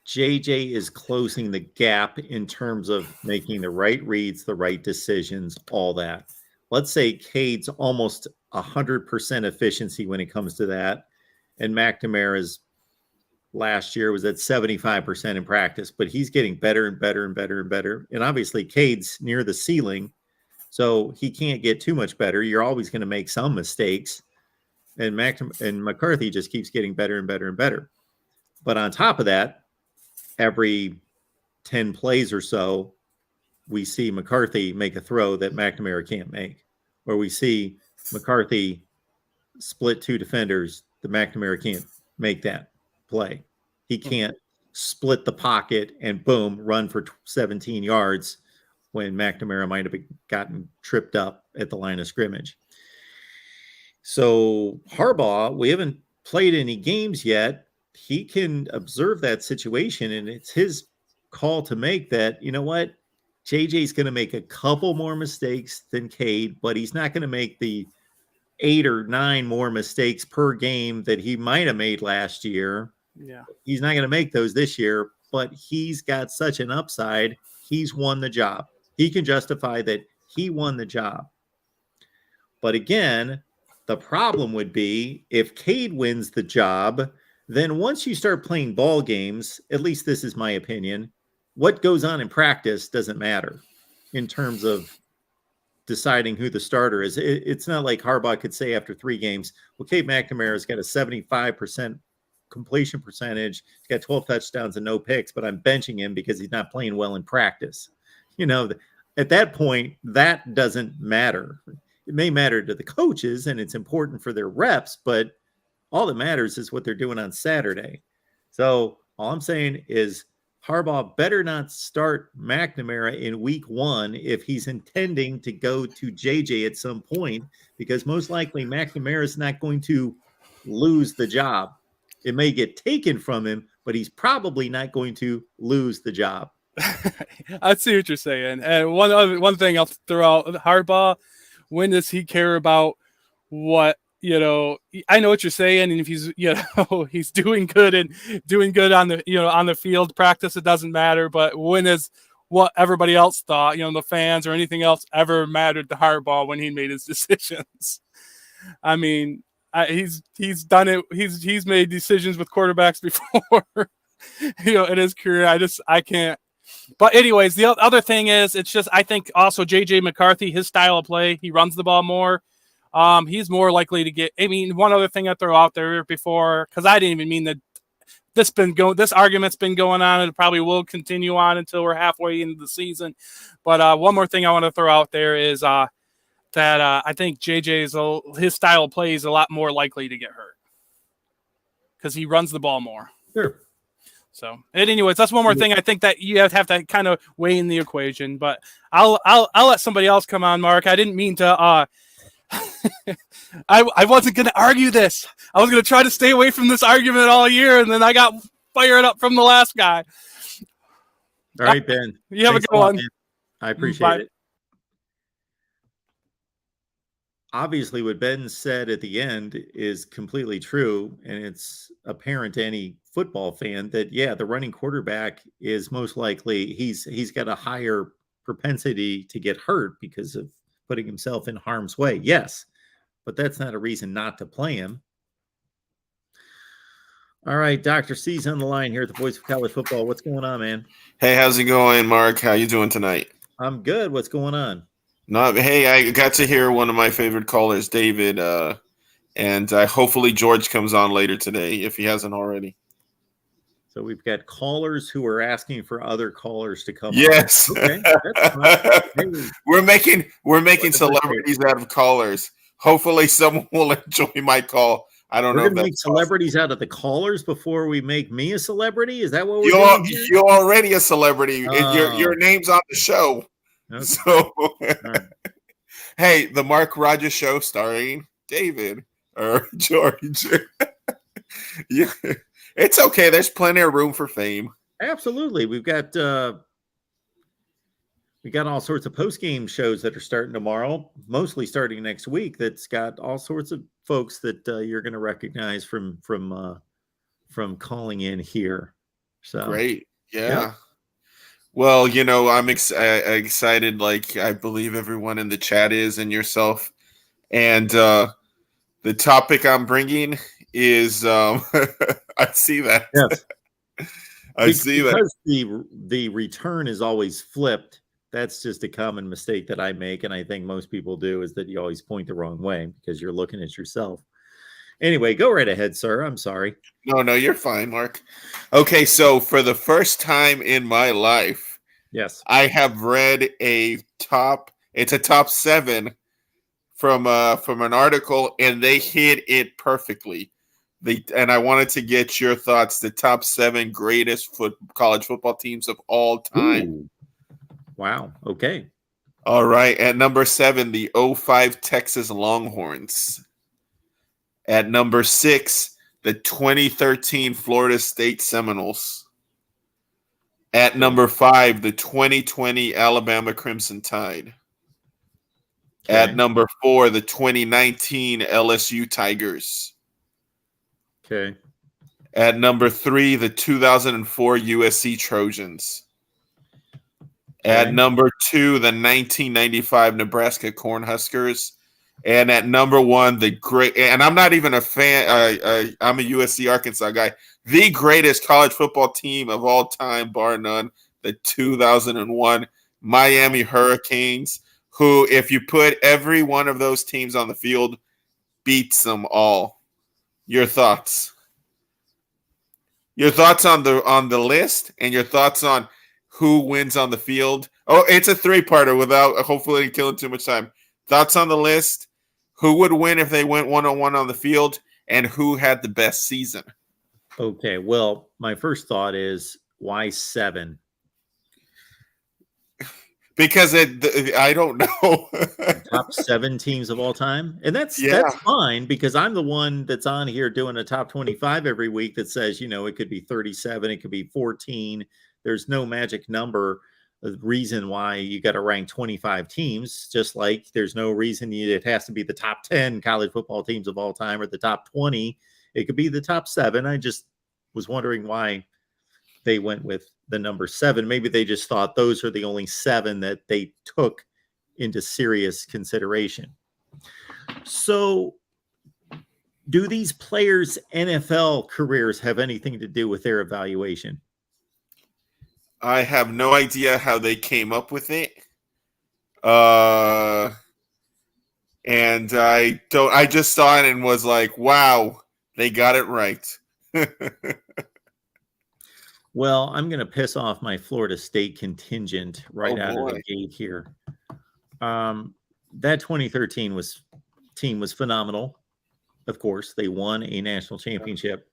JJ is closing the gap in terms of making the right reads, the right decisions, all that. Let's say Cade's almost 100% efficiency when it comes to that, and McNamara's last year was at 75% in practice, but he's getting better and better and better and better. And obviously Cade's near the ceiling, so he can't get too much better. You're always going to make some mistakes. And McCarthy just keeps getting better and better and better. But on top of that, every 10 plays or so, we see McCarthy make a throw that McNamara can't make. Or we see McCarthy split two defenders that McNamara can't make that play. He can't split the pocket and boom, run for 17 yards when McNamara might have gotten tripped up at the line of scrimmage. So Harbaugh, we haven't played any games yet. He can observe that situation, and it's his call to make that, you know what, JJ's going to make a couple more mistakes than Cade, but he's not going to make the 8 or 9 more mistakes per game that he might have made last year. Yeah. He's not going to make those this year, but he's got such an upside. He's won the job. He can justify that he won the job. But again, the problem would be if Cade wins the job, then once you start playing ball games, at least this is my opinion, what goes on in practice doesn't matter in terms of deciding who the starter is. It's not like Harbaugh could say after 3 games, well, Cade McNamara's got a 75% completion percentage. He's got 12 touchdowns and no picks, but I'm benching him because he's not playing well in practice. You know, at that point, that doesn't matter. It may matter to the coaches and it's important for their reps, but all that matters is what they're doing on Saturday. So all I'm saying is Harbaugh better not start McNamara in week 1 if he's intending to go to JJ at some point, because most likely McNamara is not going to lose the job. It may get taken from him, but he's probably not going to lose the job. I see what you're saying. And one thing I'll throw out, Harbaugh, when does he care about what, you know, I know what you're saying, and if he's, you know, he's doing good on the, you know, on the field practice, it doesn't matter. But when is what everybody else thought, you know, the fans or anything else ever mattered to Harbaugh when he made his decisions? I mean, he's done it. He's made decisions with quarterbacks before, you know, in his career. I can't. But anyways, the other thing is, it's just, I think also JJ McCarthy, his style of play, he runs the ball more. He's more likely to get. I mean, one other thing I throw out there before, because I didn't even mean that this argument's been going on, and it probably will continue on until we're halfway into the season. But one more thing I want to throw out there is that I think JJ's his style of play is a lot more likely to get hurt because he runs the ball more. Sure. So, and anyways, that's one more thing I think that you have to kind of weigh in the equation. But I'll let somebody else come on, Mark. I didn't mean to. I wasn't going to argue this. I was going to try to stay away from this argument all year, and then I got fired up from the last guy. All right, Ben. You have a good one. I appreciate it. Obviously, what Ben said at the end is completely true, and it's apparent to any football fan that, yeah, the running quarterback is most likely he's got a higher propensity to get hurt because of putting himself in harm's way. Yes, but that's not a reason not to play him. All right, Dr. C's on the line here at the Voice of College Football. What's going on, man? Hey, how's it going, Mark? How you doing tonight? I'm good. What's going on? Hey, I got to hear one of my favorite callers, David, and hopefully George comes on later today if he hasn't already. So we've got callers who are asking for other callers to come. Yes, on. Okay, that's fine. Hey, we're making celebrities out of callers. Hopefully, someone will enjoy my call. I don't know. We're going to make celebrities out of the callers before we make me a celebrity. Is that what we're doing here? You're already a celebrity. Your name's on the show. Okay. So, right. Hey, the Mark Rogers Show starring David or George. Yeah, it's okay. There's plenty of room for fame. Absolutely. We got all sorts of post-game shows that are starting tomorrow, mostly starting next week. That's got all sorts of folks that you're going to recognize from calling in here. So great. Yeah. Well, you know, I'm excited, like I believe everyone in the chat is, and yourself. And the topic I'm bringing is I see that. Yes. I see that. Because the return is always flipped. That's just a common mistake that I make, and I think most people do, is that you always point the wrong way because you're looking at yourself. Anyway, go right ahead, sir. I'm sorry. No, you're fine, Mark. Okay, so for the first time in my life, yes, I have read it's a top 7 from an article, and they hit it perfectly. And I wanted to get your thoughts, the top 7 greatest college football teams of all time. Ooh. Wow. Okay. All right. At number 7, the 05 Texas Longhorns. At number 6, the 2013 Florida State Seminoles. At number 5, the 2020 Alabama Crimson Tide. Okay. At number 4, the 2019 LSU Tigers. Okay. At number 3, the 2004 USC Trojans. At Okay. number 2, the 1995 Nebraska Cornhuskers. And at number 1, the great, and I'm not even a fan, I'm a USC Arkansas guy, the greatest college football team of all time, bar none, the 2001 Miami Hurricanes, who, if you put every one of those teams on the field, beats them all. Your thoughts? Your thoughts on the list, and your thoughts on who wins on the field. Oh, it's a 3-parter without hopefully killing too much time. Thoughts on the list, who would win if they went 1-on-1 on the field, and who had the best season? Okay. Well, my first thought is, why 7? Because I don't know. Top 7 teams of all time, and that's fine, because I'm the one that's on here doing a top 25 every week that says, it could be 37, it could be 14. There's no magic number, the reason why you got to rank 25 teams, just like there's no reason it has to be the top 10 college football teams of all time or the top 20. It could be the top 7. I just was wondering why they went with the number 7. Maybe they just thought those are the only 7 that they took into serious consideration. So, do these players' NFL careers have anything to do with their evaluation? I have no idea how they came up with it. And I just saw it and was like, wow, they got it right. Well, I'm going to piss off my Florida State contingent right out of the gate here. That 2013 team was phenomenal. Of course, they won a national championship.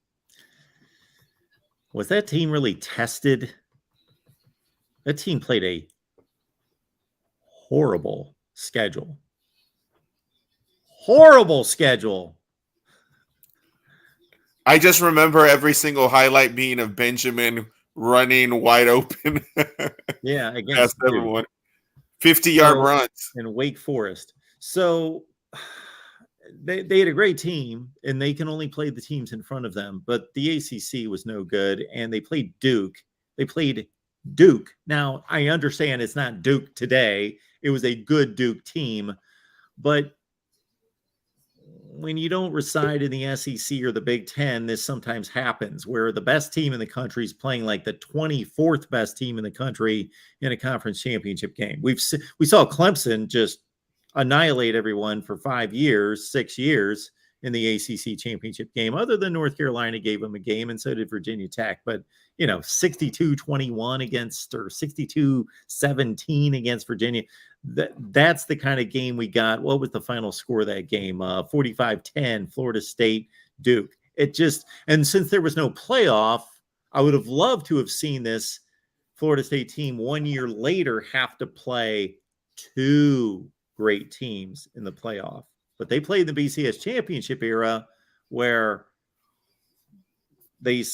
Was that team really tested? That team played a horrible schedule. Horrible schedule. I just remember every single highlight being of Benjamin running wide open. Yeah, against everyone. 50-yard runs. And Wake Forest. So they had a great team, and they can only play the teams in front of them. But the ACC was no good, and they played Duke. They played Duke. Now, I understand it's not Duke today. It was a good Duke team. But when you don't reside in the SEC or the Big Ten, this sometimes happens, where the best team in the country is playing like the 24th best team in the country in a conference championship game. We saw Clemson just annihilate everyone for 6 years in the ACC championship game, other than North Carolina gave them a game, and so did Virginia Tech. But, 62-21 against, or 62-17 against Virginia. That's the kind of game we got. What was the final score of that game? 45-10, Florida State, Duke. And since there was no playoff, I would have loved to have seen this Florida State team 1 year later have to play 2 great teams in the playoff. But they played the BCS championship era where they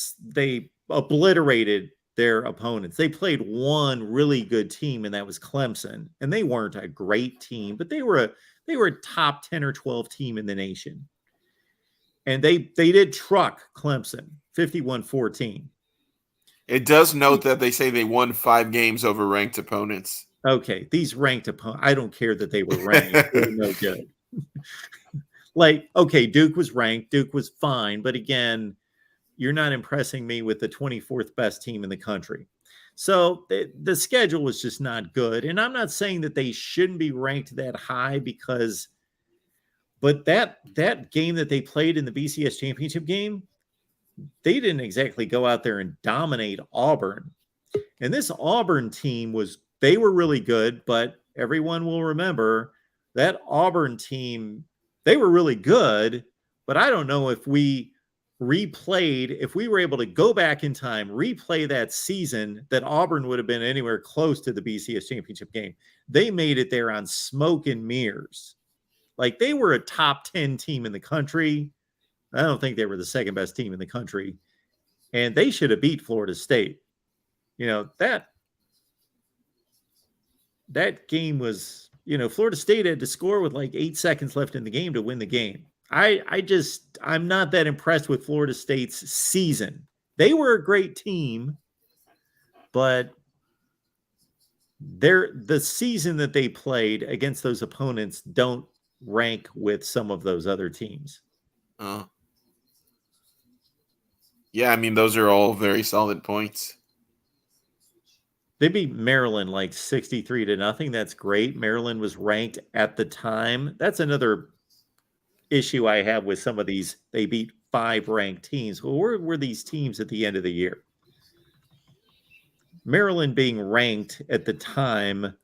obliterated their opponents. They played one really good team, and that was Clemson. And they weren't a great team, but they were a top 10 or 12 team in the nation. And they did truck Clemson 51-14. It does note that they say they won 5 games over ranked opponents. Okay, these ranked opponents, I don't care that they were ranked. They were no good. Okay, Duke was ranked. Duke was fine. But again, you're not impressing me with the 24th best team in the country. So the schedule was just not good. And I'm not saying that they shouldn't be ranked that high, but that game that they played in the BCS championship game, they didn't exactly go out there and dominate Auburn. And this Auburn team they were really good, but everyone will remember that Auburn team, they were really good, but I don't know if we replayed, if we were able to go back in time, replay that season, that Auburn would have been anywhere close to the BCS championship game. They made it there on smoke and mirrors. Like, they were a top 10 team in the country. I don't think they were the second best team in the country. And they should have beat Florida State. You know, that game was, you know, Florida State had to score with like 8 seconds left in the game to win the game. I'm not that impressed with Florida State's season. They were a great team, but the season that they played against those opponents don't rank with some of those other teams. Yeah, I mean, those are all very solid points. They beat Maryland like 63-0. That's great. Maryland was ranked at the time. That's another issue I have with some of these. They beat 5 ranked teams. Well, where were these teams at the end of the year? Maryland being ranked at the time,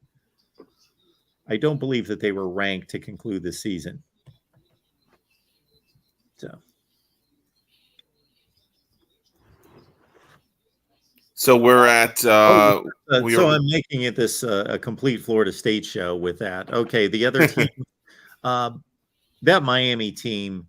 I don't believe that they were ranked to conclude the season. So we're at. So I'm making it this a complete Florida State show with that. Okay, the other team, that Miami team.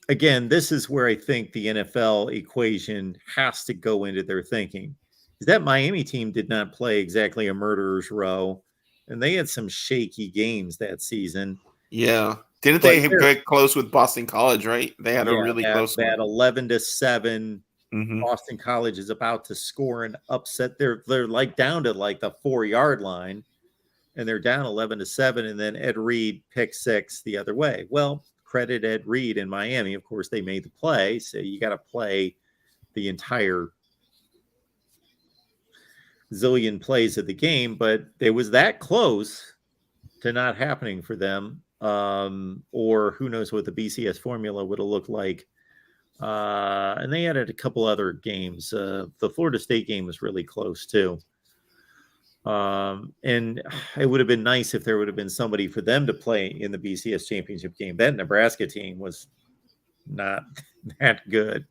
Again, this is where I think the NFL equation has to go into their thinking. That Miami team did not play exactly a murderer's row, and they had some shaky games that season. Yeah. Didn't they get close with Boston College, right? They had a really close one. That 11-7. Mm-hmm. Boston College is about to score an upset. They're like down to like the 4-yard line, and they're down 11-7, and then Ed Reed pick 6 the other way. Well, credit Ed Reed in Miami. Of course, they made the play, so you got to play the entire zillion plays of the game, but it was that close to not happening for them. Or who knows what the BCS formula would have looked like. And they added a couple other games. The Florida State game was really close too. And it would have been nice if there would have been somebody for them to play in the BCS championship game. That Nebraska team was not that good,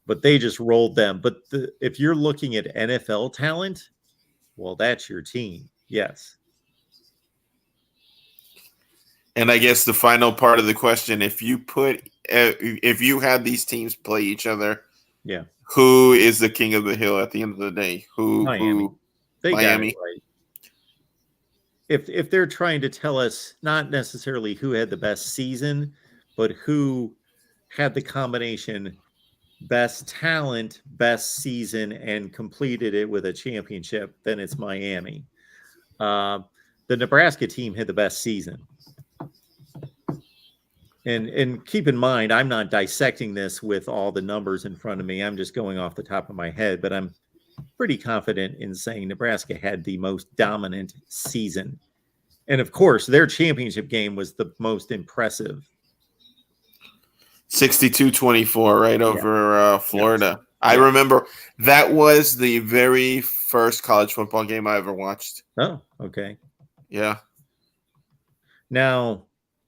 but they just rolled them. But if you're looking at NFL talent, well, that's your team. Yes. And I guess the final part of the question, if you had these teams play each other, yeah, who is the king of the hill at the end of the day? Miami. They Miami. Got it right. If they're trying to tell us not necessarily who had the best season, but who had the combination best talent, best season, and completed it with a championship, then it's Miami. The Nebraska team had the best season. And keep in mind, I'm not dissecting this with all the numbers in front of me. I'm just going off the top of my head, but I'm pretty confident in saying Nebraska had the most dominant season. And of course, their championship game was the most impressive. 62-24, right over Florida. Yes. I remember that was the very first college football game I ever watched. Oh, okay. Yeah. Now,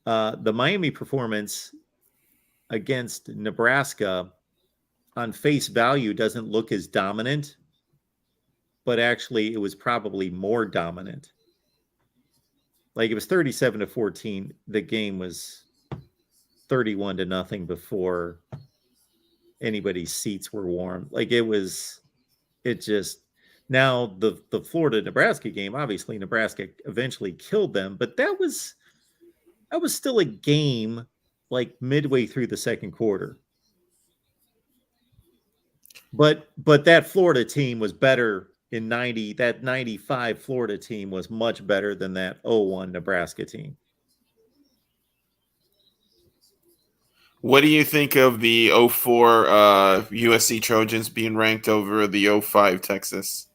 the Miami performance against Nebraska on face value doesn't look as dominant, but actually it was probably more dominant. Like it was 37-14. The game was 31-0 before anybody's seats were warm. Like now the Florida-Nebraska game, obviously Nebraska eventually killed them, but that was still a game like midway through the second quarter. But that Florida team was better in 90. That 95 Florida team was much better than that 01 Nebraska team. What do you think of the 04 USC Trojans being ranked over the 05 Texas?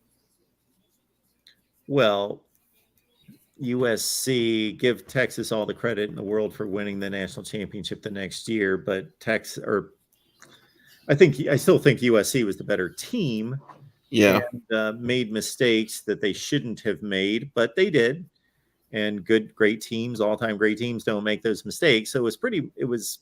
Well, USC, give Texas all the credit in the world for winning the national championship the next year, but I still think USC was the better team. Yeah, and, made mistakes that they shouldn't have made, but they did. And great teams, all-time great teams, don't make those mistakes. So it was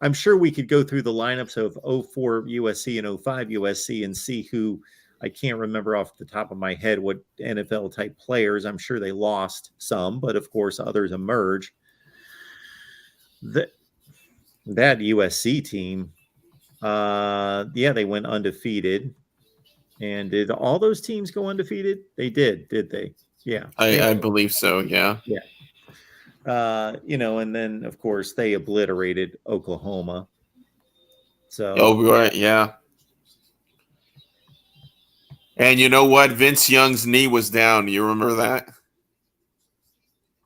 I'm sure we could go through the lineups of 04 USC and 05 USC and see who. I can't remember off the top of my head what NFL type players. I'm sure they lost some, but of course others emerge. That USC team, they went undefeated. And did all those teams go undefeated? They did they? Yeah. I believe so, yeah. Yeah. And then of course they obliterated Oklahoma. So right, yeah. And you know what? Vince Young's knee was down. You remember that?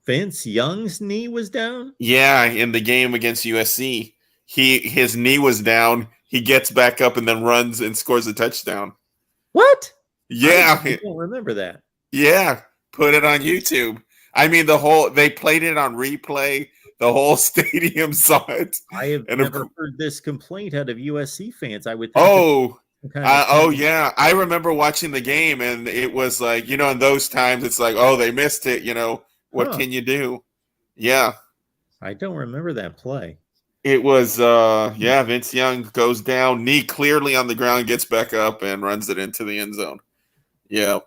Vince Young's knee was down? Yeah, in the game against USC. His knee was down. He gets back up and then runs and scores a touchdown. What? Yeah. I don't remember that. Yeah. Put it on YouTube. I mean, they played it on replay. The whole stadium saw it. I have never heard this complaint out of USC fans. I would think yeah. I remember watching the game, and it was like, in those times, it's like, oh, they missed it. What can you do? Yeah. I don't remember that play. It was, Vince Young goes down, knee clearly on the ground, gets back up, and runs it into the end zone. Yeah.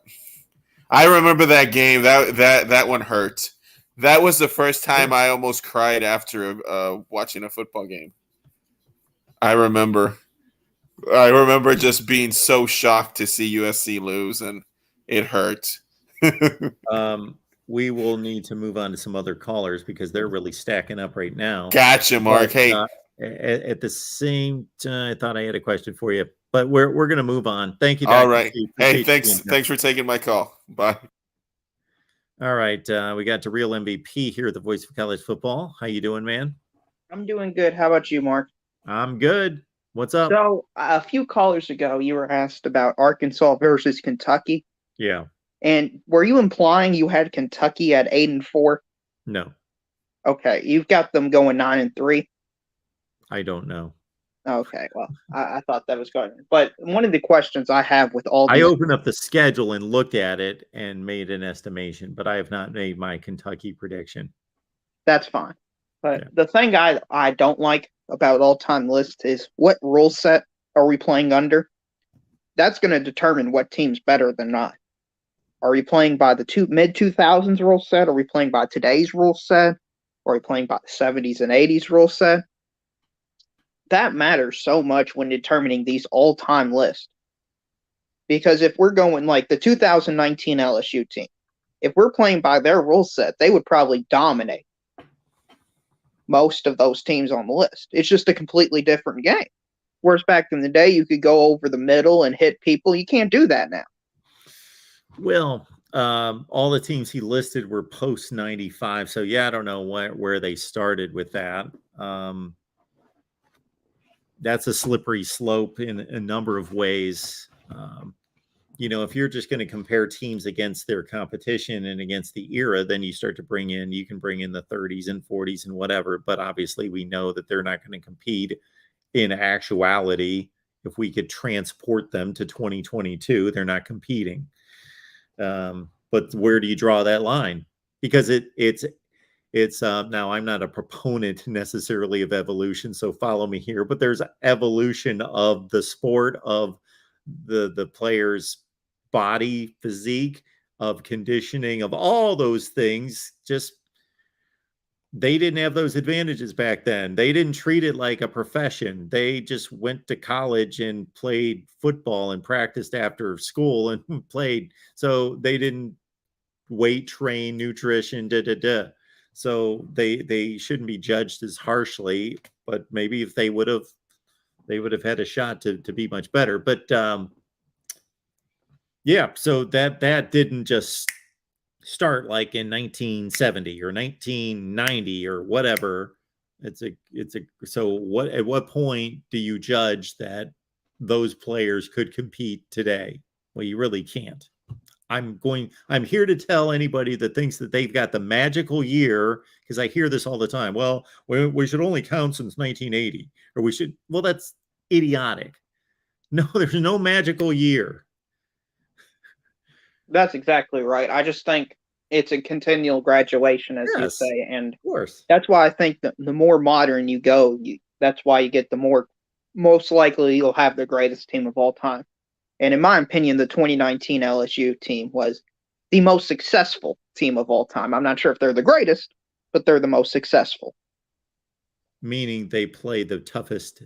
I remember that game. That one hurt. That was the first time I almost cried after watching a football game. I remember just being so shocked to see USC lose, and it hurt. We will need to move on to some other callers because they're really stacking up right now. Gotcha, Mark. Hey, at the same time, I thought I had a question for you, but we're going to move on. Thank you. All right. Hey, thanks for taking my call. Bye. All right, we got to Real MVP here at the Voice of College Football. How you doing, man? I'm doing good. How about you, Mark? I'm good. What's up? So a few callers ago, you were asked about Arkansas versus Kentucky. Yeah. And were you implying you had Kentucky at 8-4? No. Okay, you've got them going 9-3. I don't know. Okay, well, I thought that was going. But one of the questions I have with all I opened up the schedule and looked at it and made an estimation, but I have not made my Kentucky prediction. That's fine. But the thing I don't like about all-time list is what rule set are we playing under? That's going to determine what team's better than not. Are we playing by the mid-2000s rule set? Are we playing by today's rule set? Or are we playing by the 70s and 80s rule set? That matters so much when determining these all-time lists. Because if we're going like the 2019 LSU team, if we're playing by their rule set, they would probably dominate most of those teams on the list. It's just a completely different game. Whereas back in the day, you could go over the middle and hit people. You can't do that now. Well, all the teams he listed were post 95. So, I don't know where they started with that. That's a slippery slope in a number of ways. If you're just going to compare teams against their competition and against the era, then you can bring in the 30s and 40s and whatever. But obviously, we know that they're not going to compete in actuality. If we could transport them to 2022, they're not competing. But where do you draw that line? Because it's now I'm not a proponent necessarily of evolution, so follow me here, but there's evolution of the sport, of the player's body, physique, of conditioning, of all those things. Just they didn't have those advantages back then. They didn't treat it like a profession. They just went to college and played football and practiced after school and played. So they didn't weight train, nutrition, So they shouldn't be judged as harshly, but maybe if they would have had a shot to be much better. But so that didn't just start like in 1970 or 1990 or whatever. So at what point do you judge that those players could compete today? Well, you really can't. I'm here to tell anybody that thinks that they've got the magical year, because I hear this all the time. Well, we should only count since 1980, or that's idiotic. No, there's no magical year. That's exactly right. I just think it's a continual graduation, as you say. And of course, that's why I think that the more modern you go, That's why you get most likely you'll have the greatest team of all time. And in my opinion, the 2019 LSU team was the most successful team of all time. I'm not sure if they're the greatest, but they're the most successful. Meaning they played the toughest.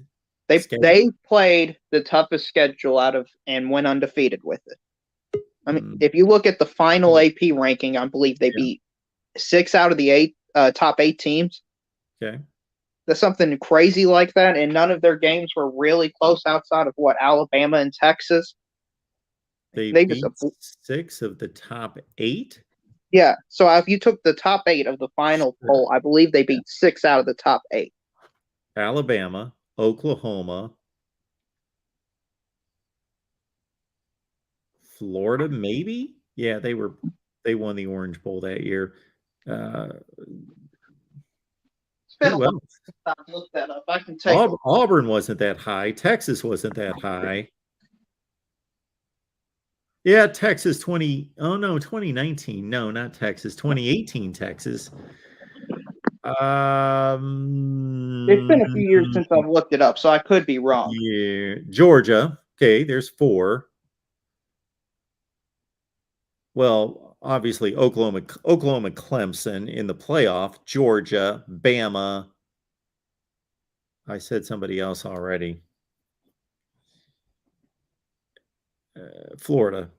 They played the toughest schedule out of and went undefeated with it. I mean, if you look at the final AP ranking, I believe they beat 6 out of the top 8 teams. Okay. There's something crazy like that, and none of their games were really close outside of Alabama and Texas. They beat 6 of the top 8? Yeah. So if you took the top 8 of the final poll, I believe they beat 6 out of the top 8. Alabama, Oklahoma, Florida, maybe? Yeah, they won the Orange Bowl that year. Look that up. I can take Auburn wasn't that high. Texas wasn't that high. Yeah, Texas 2019. No, not Texas. 2018 Texas. It's been a few years since I've looked it up, so I could be wrong. Yeah, Georgia. Okay, there's 4. Well, obviously Oklahoma, Clemson in the playoff. Georgia, Bama. I said somebody else already. Florida.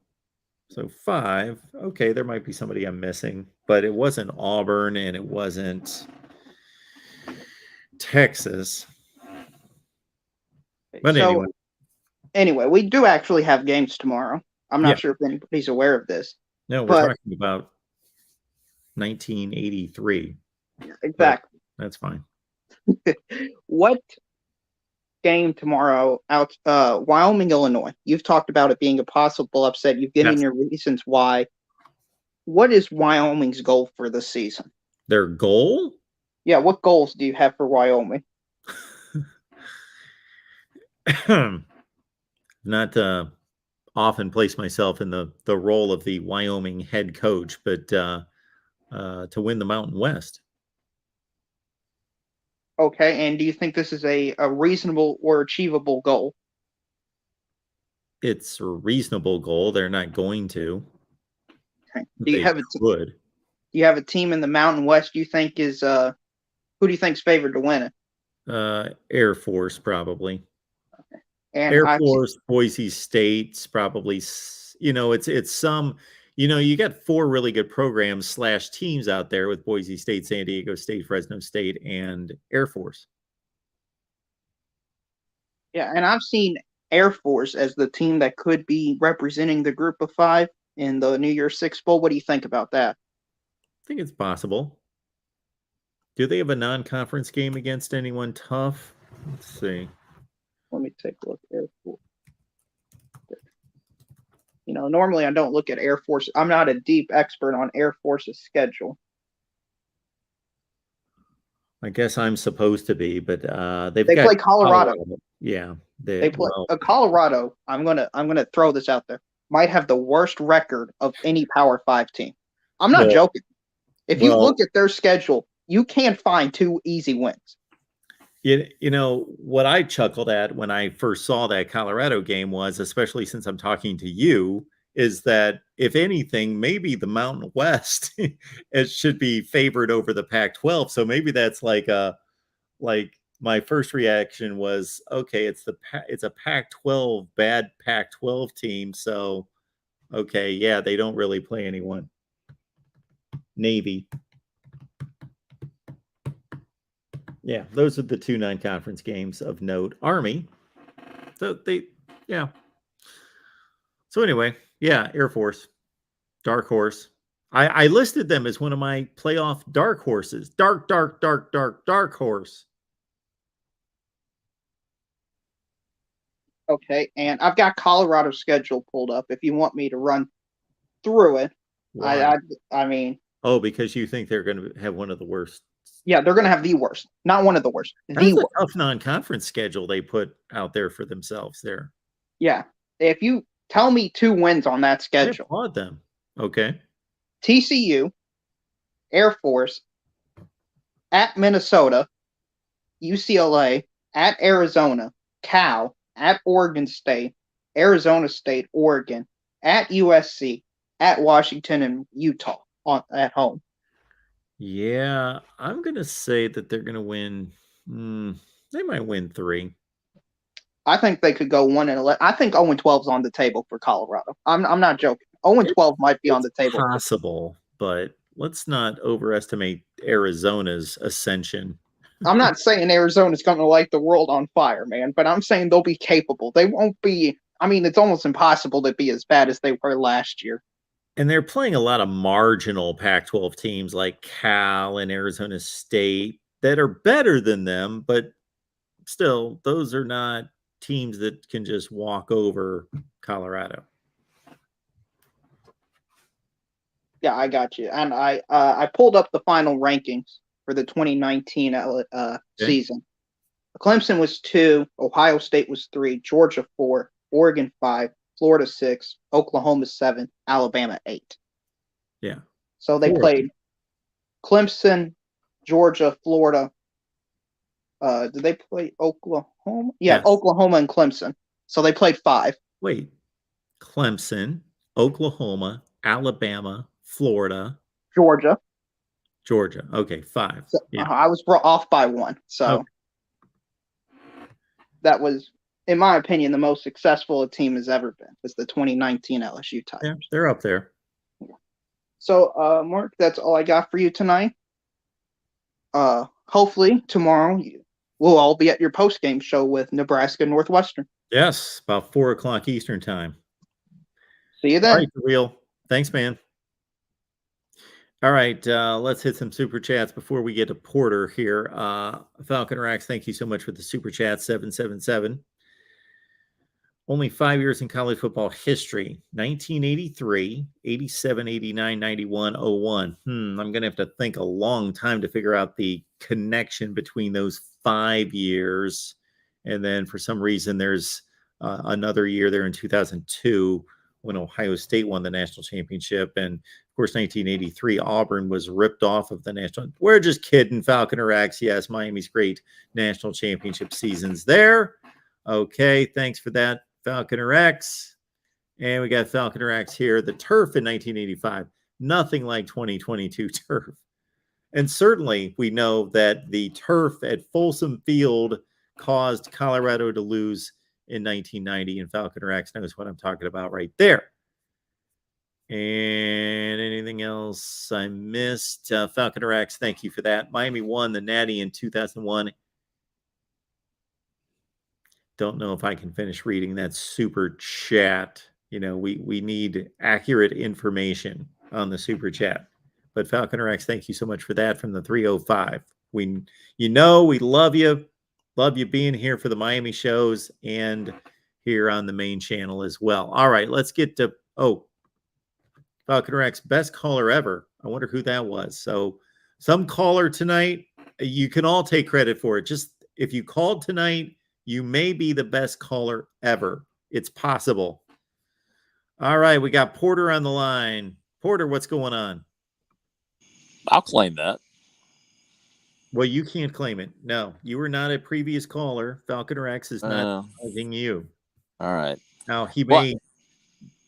So 5. Okay, there might be somebody I'm missing, but it wasn't Auburn and it wasn't Texas. But anyway, we do actually have games tomorrow. I'm not sure if anybody's aware of this. No, we're talking about 1983. Exactly. That's fine. What game tomorrow out Wyoming, Illinois? You've talked about it being a possible upset. You've given your reasons why. What is Wyoming's goal for the season? Their goal? Yeah, what goals do you have for Wyoming? Not often place myself in the role of the Wyoming head coach, but to win the Mountain West. Okay, and do you think this is a reasonable or achievable goal? It's a reasonable goal. They're not going to. Okay. Do you have a team in the Mountain West you think is who do you think's favored to win it? Air Force, probably. Okay. And Air Force, Boise State's probably, it's some, you got 4 really good programs / teams out there with Boise State, San Diego State, Fresno State, and Air Force. Yeah, and I've seen Air Force as the team that could be representing the group of 5 in the New Year's Six Bowl. What do you think about that? I think it's possible. Do they have a non-conference game against anyone tough? Let's see. Let me take a look at Air Force. Normally I don't look at Air Force. I'm not a deep expert on Air Force's schedule. I guess I'm supposed to be, but they play Colorado. Yeah, they play Colorado. I'm gonna throw this out there. Might have the worst record of any Power 5 team. I'm not joking. If you look at their schedule, you can't find 2 easy wins. What I chuckled at when I first saw that Colorado game was, especially since I'm talking to you, is that if anything, maybe the Mountain West it should be favored over the Pac-12. So maybe that's like my first reaction was, okay, it's a Pac-12 bad Pac-12 team. So okay, yeah, they don't really play anyone. Navy. Yeah, those are the 2 non-conference games of note. Army. So So anyway, Air Force. Dark horse. I listed them as one of my playoff dark horses. Dark horse. Okay, and I've got Colorado's schedule pulled up if you want me to run through it. Why? I mean... Oh, because you think they're going to have one of the worst. Yeah, they're going to have the worst. Not one of the worst. That's a tough non-conference schedule they put out there for themselves there. Yeah. If you tell me 2 wins on that schedule. I applaud them. Okay. TCU, Air Force, at Minnesota, UCLA, at Arizona, Cal, at Oregon State, Arizona State, Oregon, at USC, at Washington, and Utah at home. Yeah, I'm going to say that they're going to win. They might win 3. I think they could go 1-11. I think 0-12 is on the table for Colorado. I'm not joking. 0-12 might be on the table. Possible, but let's not overestimate Arizona's ascension. I'm not saying Arizona's going to light the world on fire, man, but I'm saying they'll be capable. They won't be. I mean, it's almost impossible to be as bad as they were last year. And they're playing a lot of marginal Pac-12 teams like Cal and Arizona State that are better than them, but still, those are not teams that can just walk over Colorado. Yeah, I got you. And I pulled up the final rankings for the 2019 season. Clemson was 2, Ohio State was 3, Georgia 4, Oregon 5, Florida 6, Oklahoma 7, Alabama 8. Yeah. So they played Clemson, Georgia, Florida. Did they play Oklahoma? Yeah, yes. Oklahoma and Clemson. So they played 5. Wait. Clemson, Oklahoma, Alabama, Florida, Georgia. Okay, 5. So, I was off by 1. So that was, in my opinion, the most successful a team has ever been. Was the 2019 LSU Tigers. Yeah, they're up there. Yeah. So, Mark, that's all I got for you tonight. Hopefully tomorrow we'll all be at your post-game show with Nebraska Northwestern. Yes, about 4 o'clock Eastern time. See you then. All right, Real. Thanks, man. All right, let's hit some super chats before we get to Porter here. Falcon Rax, thank you so much for the super chat, 777. Only 5 years in college football history, 1983, 87, 89, 91, 01. I'm going to have to think a long time to figure out the connection between those 5 years. And then for some reason, there's another year there in 2002 when Ohio State won the national championship. And of course, 1983, Auburn was ripped off of the national. We're just kidding, Falcon Rax. Yes, Miami's great national championship seasons there. Okay, thanks for that, Falcon Rex. And we got Falcon Rex here. The turf in 1985, nothing like 2022 turf. And certainly we know that the turf at Folsom Field caused Colorado to lose in 1990, and Falcon Rex knows what I'm talking about right there. And anything else I missed? Falcon Rex, thank you for that. Miami won the Natty in 2001. Don't know if I can finish reading that super chat. You know, we need accurate information on the super chat. But Falcon Rex, thank you so much for that from the 305. We love you. Love you being here for the Miami shows and here on the main channel as well. All right, let's get to Falcon Rex, best caller ever. I wonder who that was. So some caller tonight, you can all take credit for it. Just if you called tonight, you may be the best caller ever. It's possible. All right, we got Porter on the line. Porter, what's going on? I'll claim that. Well, you can't claim it. No, you were not a previous caller. Falcon Rex is not calling you. All right. Now, he may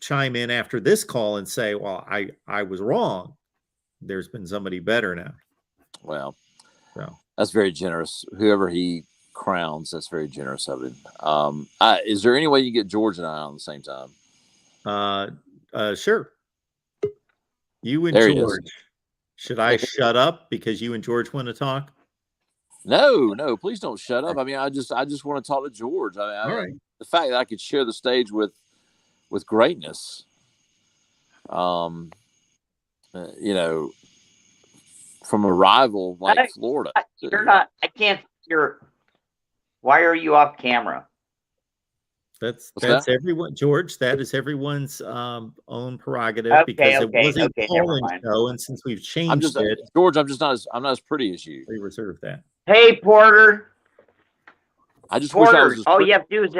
chime in after this call and say, well, I was wrong. There's been somebody better now. Well, that's very generous. Whoever he crowns, that's very generous of him. Is there any way you get George and I on the same time? Sure. You and there George. Should I shut up because you and George want to talk? No, please don't shut up. I mean, I just want to talk to George. All right. The fact that I could share the stage with greatness, from a rival like Florida. You're not. I can't. Why are you off camera? That's everyone, George. That is everyone's own prerogative because it was a call-in show, and since we've changed it, George, I'm not as pretty as you. We reserve that. Hey, Porter. I just wish I was as all pretty. You have to do is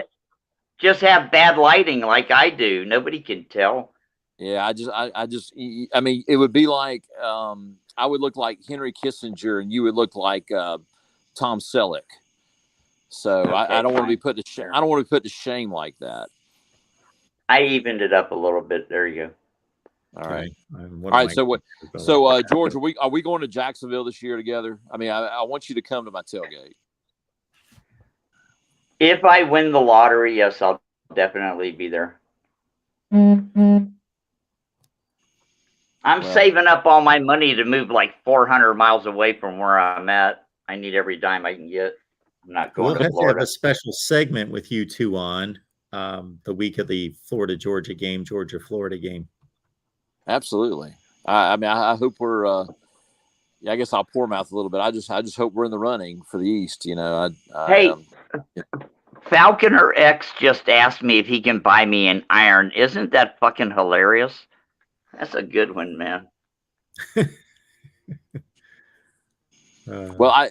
just have bad lighting, like I do. Nobody can tell. Yeah, I mean, it would be like I would look like Henry Kissinger, and you would look like Tom Selleck. So Okay, I don't want to be fine. put to shame. I don't want to be put to shame like that. I evened it up a little bit. There you go. All right. Okay. All right. So what? So George, are we going to Jacksonville this year together? I mean, I want you to come to my tailgate. If I win the lottery, yes, I'll definitely be there. I'm saving up all my money to move like 400 miles away from where I'm at. I need every dime I can get. I'm not going We'll to have to have Florida. a special segment with you two on the week of the Florida-Georgia game, Georgia-Florida game. Absolutely. I mean, I hope we're. I guess I'll poor mouth a little bit. I just hope we're in the running for the East. You know. Hey, Falcon or X just asked me if he can buy me an iron. Isn't that fucking hilarious? That's a good one, man. Well,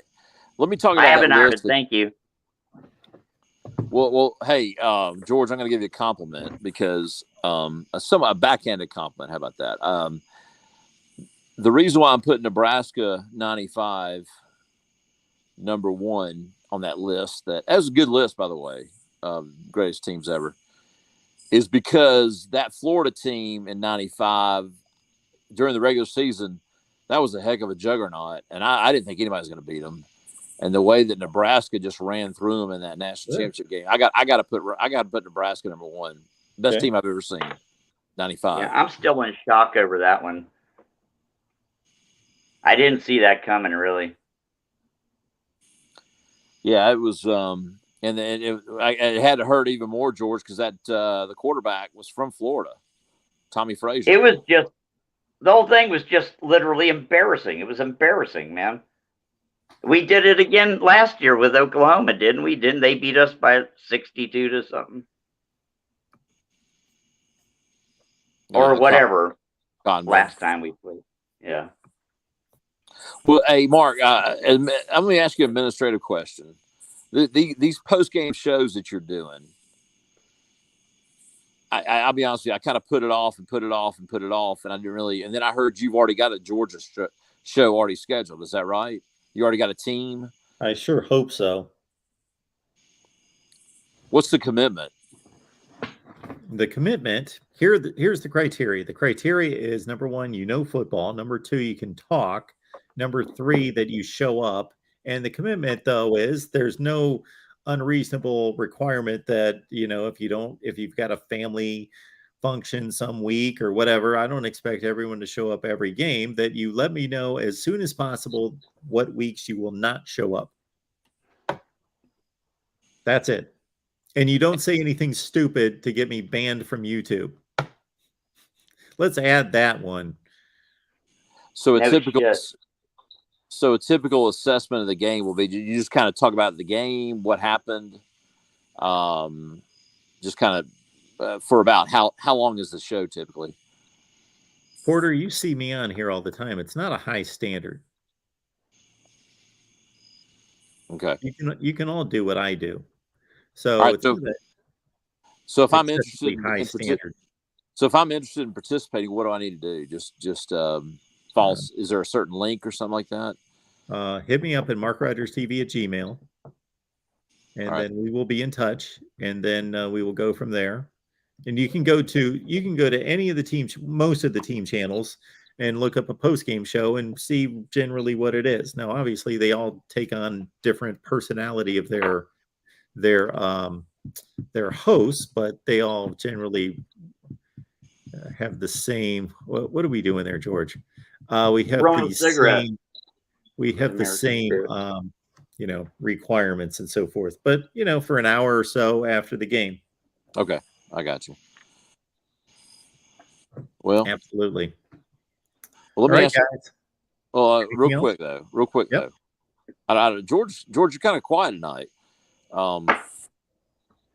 let me talk about I have that an iron. list. Thank you. Well, hey, George, I'm going to give you a compliment because a backhanded compliment. How about that? The reason why I'm putting Nebraska 95 number 1 on that list, that was a good list, by the way, greatest teams ever, is because that Florida team in 95 during the regular season, that was a heck of a juggernaut, and I didn't think anybody was going to beat them. And the way that Nebraska just ran through them in that national championship game, I got to put Nebraska number 1, best team I've ever seen, 95. Yeah, I'm still in shock over that one. I didn't see that coming, really. Yeah, it was, and it had to hurt even more, George, because that the quarterback was from Florida, Tommy Frazier. It was just the whole thing was just literally embarrassing. It was embarrassing, man. We did it again last year with Oklahoma, didn't we? Didn't they beat us by 62 to something? Or whatever. Last time we played. Yeah. Well, hey, Mark, I'm going to ask you an administrative question. These post-game shows that you're doing, I'll be honest with you, I kind of put it off, and I didn't really. And then I heard you've already got a Georgia show already scheduled. Is that right? You already got a team? I sure hope so. What's the commitment? The commitment, here's the criteria. The criteria is, number 1, you know football. Number 2, you can talk. Number 3, that you show up. And the commitment, though, is there's no unreasonable requirement that, if you've got a family function some week or whatever, I don't expect everyone to show up every game, that you let me know as soon as possible what weeks you will not show up. That's it. And you don't say anything stupid to get me banned from YouTube. Let's add that one. So a typical assessment of the game will be, you just kind of talk about the game, what happened, just kind of for about how long is the show typically? Porter, you see me on here all the time. It's not a high standard. Okay. You can all do what I do. So, all right, so if I'm interested if I'm interested in participating, what do I need to do? Just false. Is there a certain link or something like that? Hit me up at MarkRogersTV@gmail.com, and then we will be in touch, and then we will go from there. And you can go to any of the teams, most of the team channels, and look up a post-game show and see generally what it is. Now, obviously, they all take on different personality of their hosts, but they all generally have the same. What are we doing there, George? We have the same requirements and so forth, but for an hour or so after the game. Okay, I got you. Well, absolutely. Well, let me ask guys. Well, real quick though. George, you're kind of quiet tonight. I'm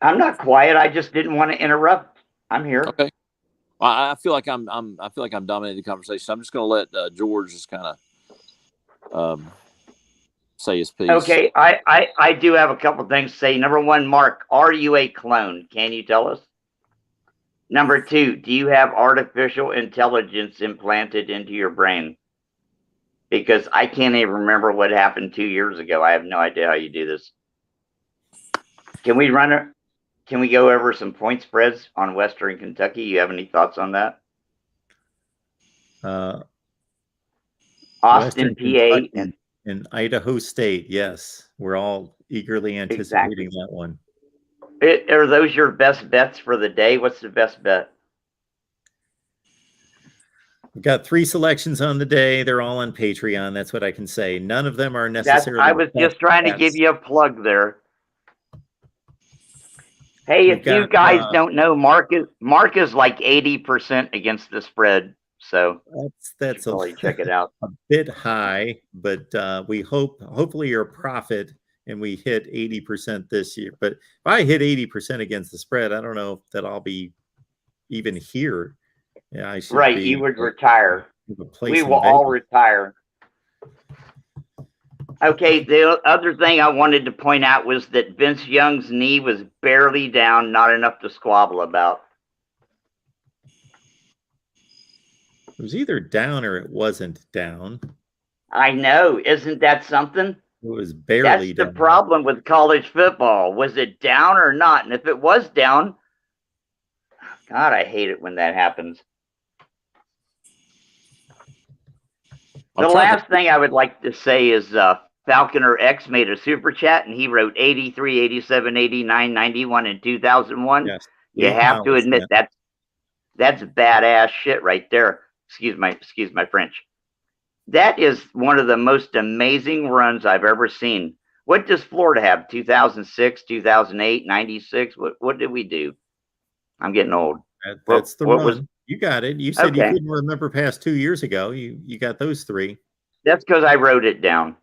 not quiet. I just didn't want to interrupt. I'm here. Okay. I feel like I'm dominating the conversation. So I'm just going to let George just kind of say his piece. Okay. I do have a couple things to say. Number 1, Mark, are you a clone? Can you tell us? Number 2, do you have artificial intelligence implanted into your brain? Because I can't even remember what happened 2 years ago. I have no idea how you do this. Can we Can we go over some point spreads on Western Kentucky? You have any thoughts on that? Austin, Western PA, and Idaho State. Yes, we're all eagerly anticipating that one. Are those your best bets for the day? What's the best bet? We've got 3 selections on the day. They're all on Patreon. That's what I can say. None of them are necessarily. I was just trying to give you a plug there. Hey, if you guys don't know, Mark is like 80% against the spread. So that's probably check it out. A bit high, but we hopefully you're a profit and we hit 80% this year. But if I hit 80% against the spread, I don't know that I'll be even here. Yeah, I should. Right, you would retire. We will all retire. Okay, the other thing I wanted to point out was that Vince Young's knee was barely down, not enough to squabble about. It was either down or it wasn't down. I know. Isn't that something? It was barely down. That's the problem with college football. Was it down or not? And if it was down, God, I hate it when that happens. The last thing I would like to say is Falconer X made a super chat and he wrote 83, 87, 89, 91, and 2001. Yes. You have to admit that's badass shit right there. Excuse my French. That is one of the most amazing runs I've ever seen. What does Florida have? 2006, 2008, 96? What did we do? I'm getting old. That's the run. You got it. You said you couldn't remember past 2 years ago. You got those 3. That's because I wrote it down.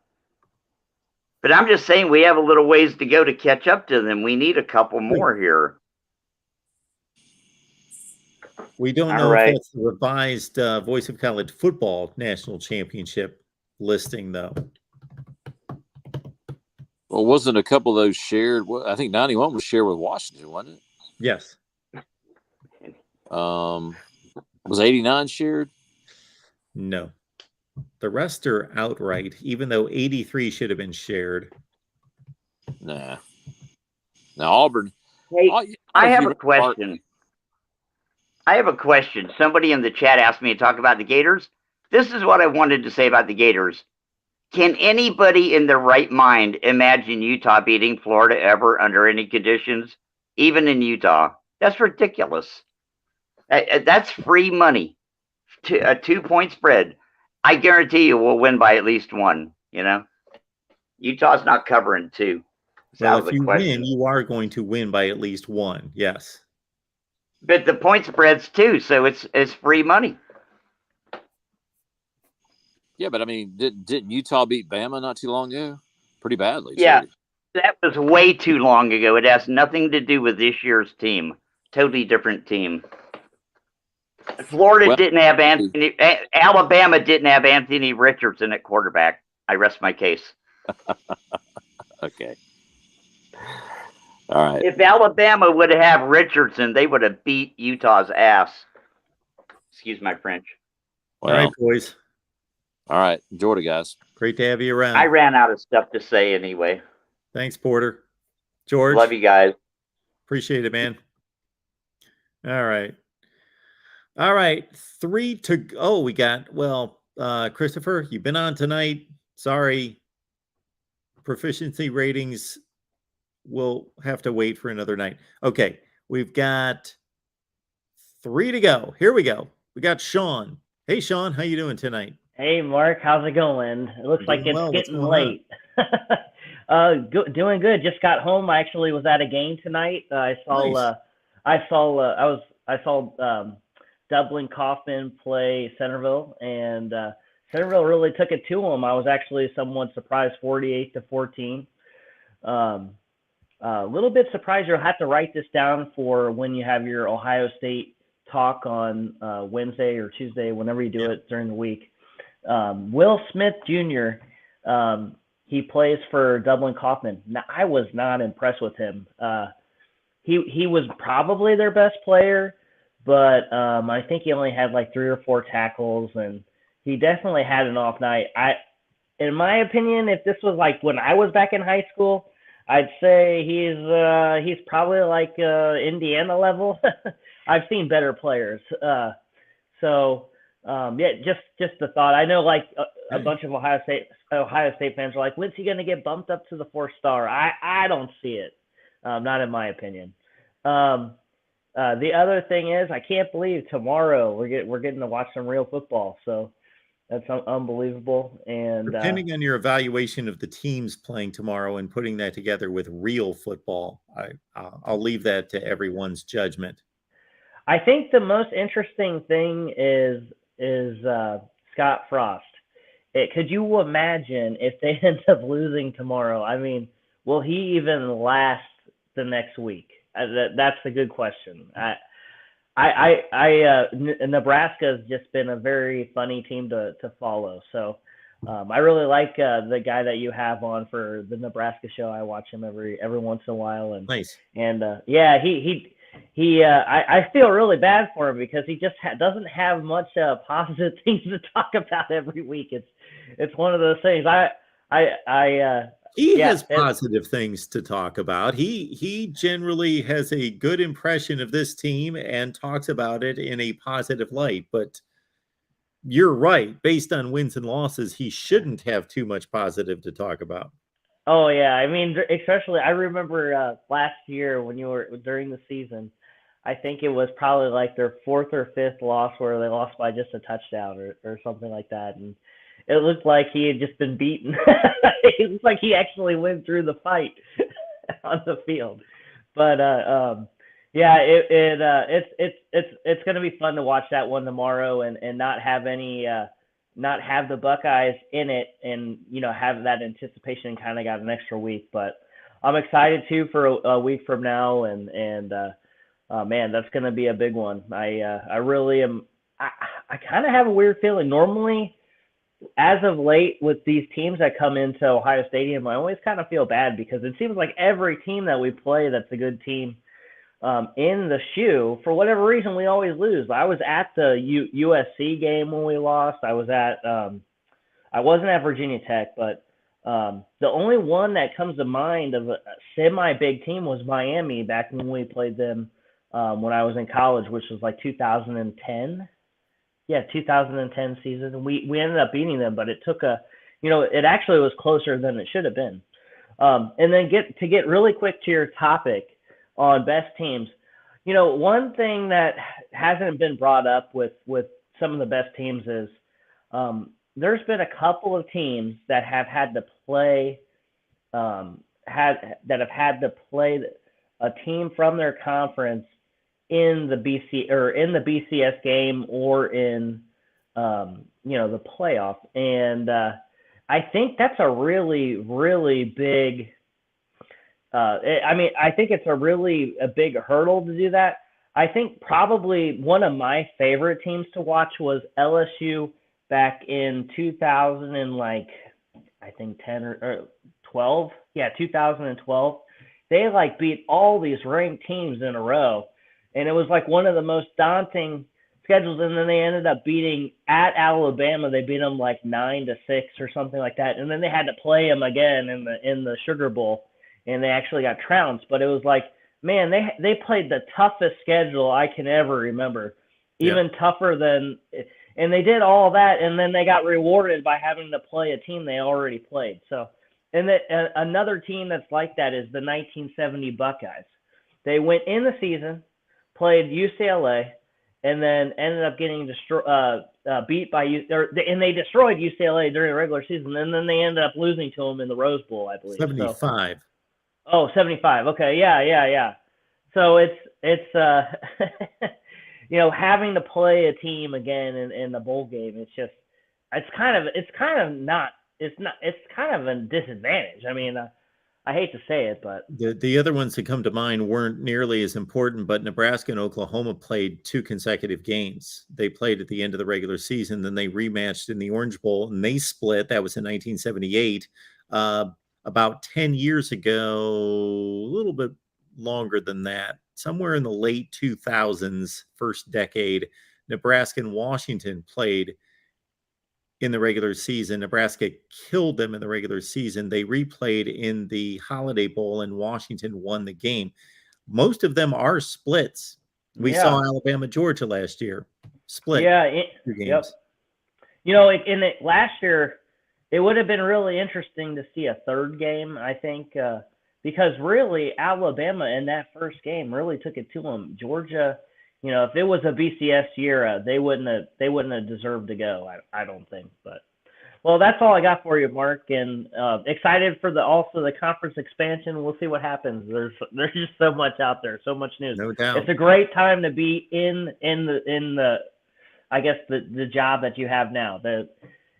But I'm just saying we have a little ways to go to catch up to them. We need a couple more here. We don't know if that's the revised Voice of College Football National Championship listing, though. Well, wasn't a couple of those shared? I think 91 was shared with Washington, wasn't it? Yes. Was 89 shared? No. The rest are outright, even though 83 should have been shared. Nah. Now, Auburn. Hey, I have a question. Somebody in the chat asked me to talk about the Gators. This is what I wanted to say about the Gators. Can anybody in their right mind imagine Utah beating Florida ever under any conditions, even in Utah? That's ridiculous. That's free money. A 2-point spread. I guarantee you we'll win by at least 1. Utah's not covering 2. Well, if you win, you are going to win by at least 1. Yes. But the point spread's 2, so it's free money. Yeah, but I mean, didn't Utah beat Bama not too long ago? Pretty badly. Yeah, that was way too long ago. It has nothing to do with this year's team. Totally different team. Florida didn't have Anthony. Alabama didn't have Anthony Richardson at quarterback. I rest my case. Okay. All right. If Alabama would have Richardson, they would have beat Utah's ass. Excuse my French. Well, all right, boys. All right. Enjoy it, guys. Great to have you around. I ran out of stuff to say anyway. Thanks, Porter. George. Love you guys. Appreciate it, man. All right. All right. 3 to go. Oh, we got, Christopher, you've been on tonight. Sorry. Proficiency ratings will have to wait for another night. Okay. We've got 3 to go. Here we go. We got Sean. Hey, Sean, how you doing tonight? Hey, Mark, how's it going? It looks like it's getting late. Doing good. Just got home. I actually was at a game tonight. I saw Dublin Kaufman play Centerville, and Centerville really took it to them. I was actually somewhat surprised, 48-14. A little bit surprised. You'll have to write this down for when you have your Ohio State talk on Wednesday or Tuesday, whenever you do it during the week. Will Smith Jr., he plays for Dublin Kaufman. Now, I was not impressed with him. He was probably their best player, but I think he only had like 3 or 4 tackles, and he definitely had an off night. In my opinion, if this was like when I was back in high school, I'd say he's probably like Indiana level. I've seen better players. Yeah, just the thought. I know like a bunch of Ohio State fans are like, when's he going to get bumped up to the 4-star? I don't see it. Not in my opinion. The other thing is, I can't believe tomorrow we're getting to watch some real football. So that's unbelievable. And depending on your evaluation of the teams playing tomorrow and putting that together with real football, I'll leave that to everyone's judgment. I think the most interesting thing is Scott Frost. Could you imagine if they end up losing tomorrow? I mean, will he even last the next week? That's a good question. Nebraska has just been a very funny team to follow. So I really like the guy that you have on for the Nebraska show. I watch him every once in a while, and nice. And yeah, I feel really bad for him because he just doesn't have much positive things to talk about every week. It's one of those things. He has positive things to talk about. He generally has a good impression of this team and talks about it in a positive light. But you're right. Based on wins and losses, he shouldn't have too much positive to talk about. Oh, yeah. I mean, especially I remember last year when you were during the season, I think it was probably like their 4th or 5th loss where they lost by just a touchdown or something like that. And it looked like he had just been beaten. It looked like he actually went through the fight on the field. But yeah, it's going to be fun to watch that one tomorrow and not have any not have the Buckeyes in it and have that anticipation and kind of got an extra week. But I'm excited too for a week from now and man, that's going to be a big one. I really am. I kind of have a weird feeling. Normally, as of late, with these teams that come into Ohio Stadium, I always kind of feel bad because it seems like every team that we play that's a good team in the shoe, for whatever reason, we always lose. I was at the USC game when we lost. I wasn't at Virginia Tech, but the only one that comes to mind of a semi-big team was Miami back when we played them when I was in college, which was like 2010. Yeah, 2010 season. And we ended up beating them, but it took it actually was closer than it should have been. And then get really quick to your topic on best teams. One thing that hasn't been brought up with some of the best teams is there's been a couple of teams that have had to play a team from their conference in the BCS game or in the playoff, and I think that's a really, really big. I think it's a big hurdle to do that. I think probably one of my favorite teams to watch was LSU back in 2000 and I think 10 or 12. Yeah, 2012. They beat all these ranked teams in a row. And it was one of the most daunting schedules. And then they ended up beating at Alabama. They beat them 9-6 or something like that. And then they had to play them again in the Sugar Bowl. And they actually got trounced. But it was man, they played the toughest schedule I can ever remember. Even tougher than – and they did all that. And then they got rewarded by having to play a team they already played. So, and another team that's like that is the 1970 Buckeyes. They went in the season – played UCLA, and then ended up getting beat by and they destroyed UCLA during the regular season, and then they ended up losing to them in the Rose Bowl, I believe. 75. So, 75. Okay, yeah. So it's having to play a team again in the bowl game. It's kind of a disadvantage. I mean. I hate to say it, but the other ones that come to mind weren't nearly as important, but Nebraska and Oklahoma played 2 consecutive games. They played at the end of the regular season, then they rematched in the Orange Bowl, and they split. That was in 1978. About 10 years ago, a little bit longer than that, somewhere in the late 2000s, first decade, Nebraska and Washington played in the regular season. Nebraska killed them in the regular season. They replayed in the Holiday Bowl, and Washington won the game. Most of them are splits. We saw Alabama, Georgia last year. Split. Yeah. 2 games. Yep. You know, last year, it would have been really interesting to see a third game, I think, because really Alabama in that first game really took it to them. Georgia, you know, if it was a BCS year, they wouldn't have deserved to go. I don't think. But well, that's all I got for you, Mark, and excited for the conference expansion. We'll see what happens. There's just so much out there, so much news. No doubt. It's a great time to be in the I guess the job that you have now.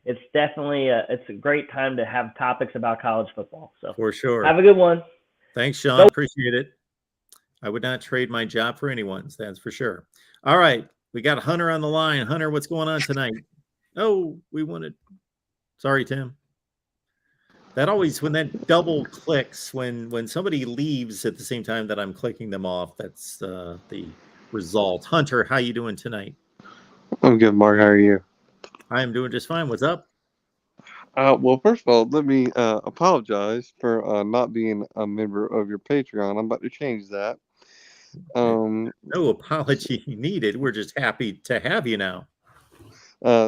It's definitely it's a great time to have topics about college football. So for sure. Have a good one. Thanks, Sean. Appreciate it. I would not trade my job for anyone's. That's for sure. All right, we got Hunter on the line. Hunter, what's going on tonight? Oh, we wanted. Sorry, Tim. That always, when that double clicks, when somebody leaves at the same time that I'm clicking them off, that's the result. Hunter, how you doing tonight? I'm good, Mark. How are you? I am doing just fine. What's up? Well, first of all, let me apologize for not being a member of your Patreon. I'm about to change that. No apology needed. We're just happy to have you now.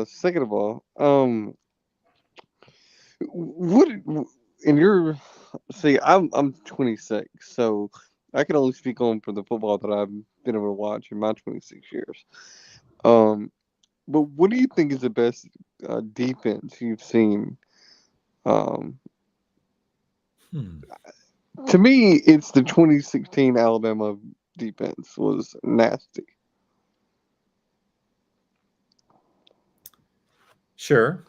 Second of all, what in your I'm 26, so I can only speak on for the football that I've been able to watch in my 26 years. But what do you think is the best defense you've seen? To me, it's the 2016 Alabama defense was nasty. Sure.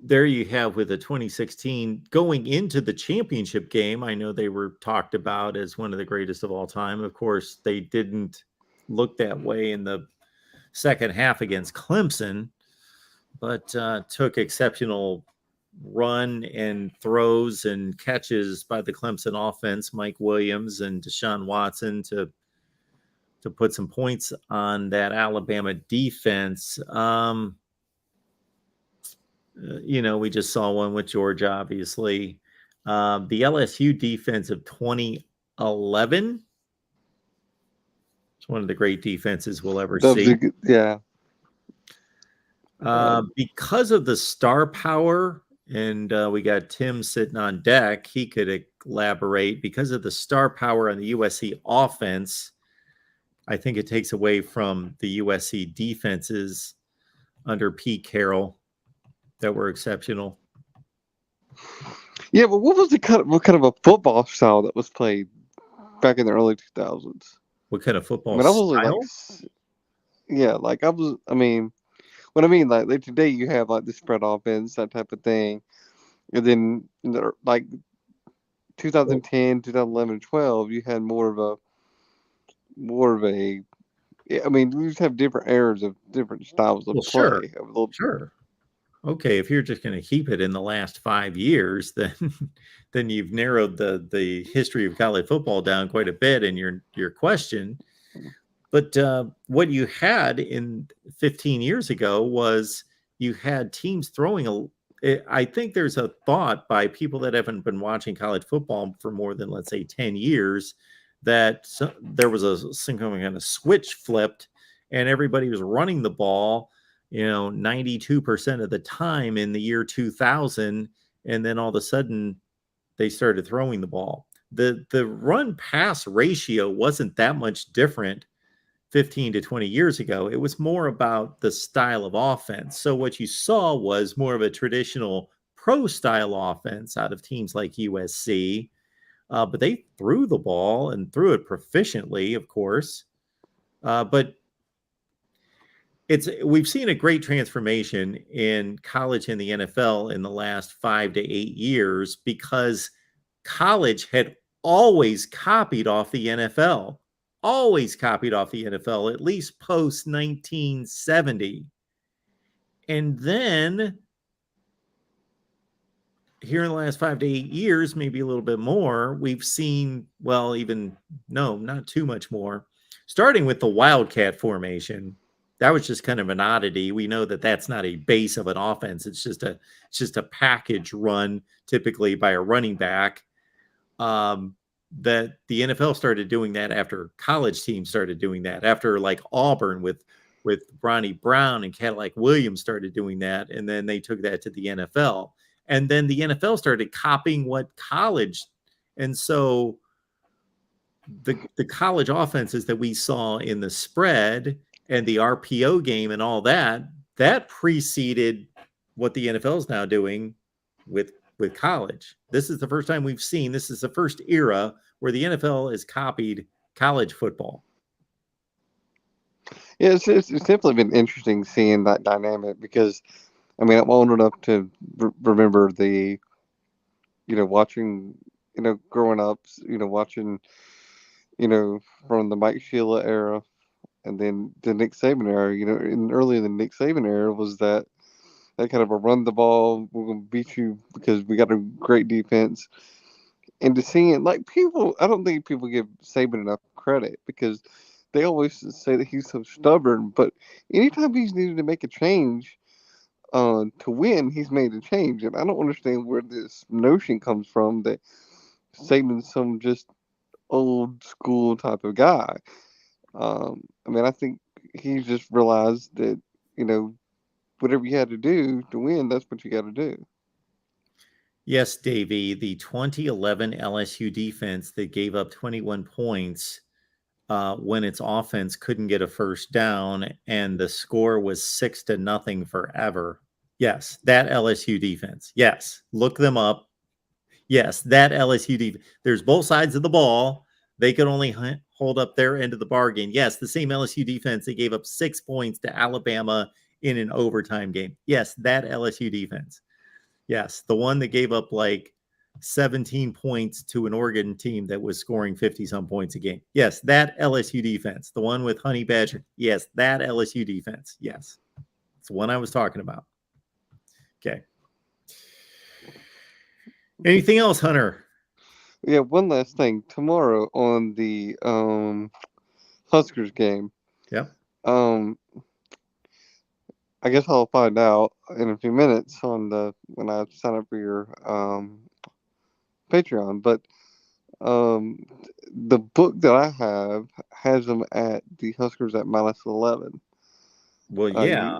There you have with the 2016 going into the championship game. I know they were talked about as one of the greatest of all time. Of course, they didn't look that way in the second half against Clemson, but took exceptional run and throws and catches by the Clemson offense, Mike Williams and Deshaun Watson, to put some points on that Alabama defense. We just saw one with Georgia, obviously. The LSU defense of 2011. It's one of the great defenses we'll ever see. Yeah. Because of the star power, and we got Tim sitting on deck, he could elaborate. Because of the star power on the USC offense, I think it takes away from the USC defenses under Pete Carroll that were exceptional. Yeah, but what kind of a football style that was played back in the early 2000s? What kind of football style? Like today you have like the spread offense, that type of thing. And then like 2010, 2011, 12, you had more of a we just have different eras of different styles of play. Sure. Okay, if you're just going to keep it in the last 5 years, then you've narrowed the history of college football down quite a bit in your question. But what you had in 15 years ago was you had teams throwing I think there's a thought by people that haven't been watching college football for more than, let's say, 10 years that there was some kind of switch flipped and everybody was running the ball 92% of the time in the year 2000, and then all of a sudden they started throwing the ball. The run pass ratio wasn't that much different 15 to 20 years ago. It was more about the style of offense. So what you saw was more of a traditional pro style offense out of teams like USC, but they threw the ball and threw it proficiently, of course. But we've seen a great transformation in college and the NFL in the last 5 to 8 years because college had always copied off the NFL, at least post 1970. And then here in the last 5 to 8 years, maybe a little bit more, we've seen, not too much more, starting with the Wildcat formation. that was just kind of an oddity. We know that that's not a base of an offense. It's just a package run, typically by a running back. That the NFL started doing that after college teams started doing that, after like Auburn with Ronnie Brown and Cadillac Williams started doing that, and then they took that to the NFL, and then the NFL started copying what college, and so the college offenses that we saw in the spread and the RPO game and all that preceded what the NFL is now doing with college. This is the first time we've seen, this is the first era where the NFL has copied college football. Yeah, it's definitely been interesting seeing that dynamic because, I mean, I'm old enough to remember the, watching, growing up, watching, from the Mike Sheila era and then the Nick Saban era, and early in the Nick Saban era was that kind of a run the ball, we're going to beat you because we got a great defense. And to see it, like people, I don't think people give Saban enough credit because they always say that he's so stubborn. But anytime he's needed to make a change to win, he's made a change. And I don't understand where this notion comes from that Saban's some just old school type of guy. I mean, I think he just realized that, whatever you had to do to win, that's what you got to do. Yes, Davey, the 2011 LSU defense that gave up 21 points when its offense couldn't get a first down and the score was 6-0 forever. Yes, that LSU defense. Yes, look them up. Yes, that LSU defense. There's both sides of the ball. They could only hold up their end of the bargain. Yes, the same LSU defense that gave up 6 points to Alabama in an overtime game. Yes, that LSU defense. Yes, the one that gave up like 17 points to an Oregon team that was scoring 50-some points a game. Yes, that LSU defense. The one with Honey Badger. Yes, that LSU defense. Yes, it's the one I was talking about. Okay. Anything else, Hunter? Yeah, one last thing. Tomorrow on the Huskers game. Yep. I guess I'll find out in a few minutes when I sign up for your Patreon. But the book that I have has them at the Huskers at -11. Well, yeah.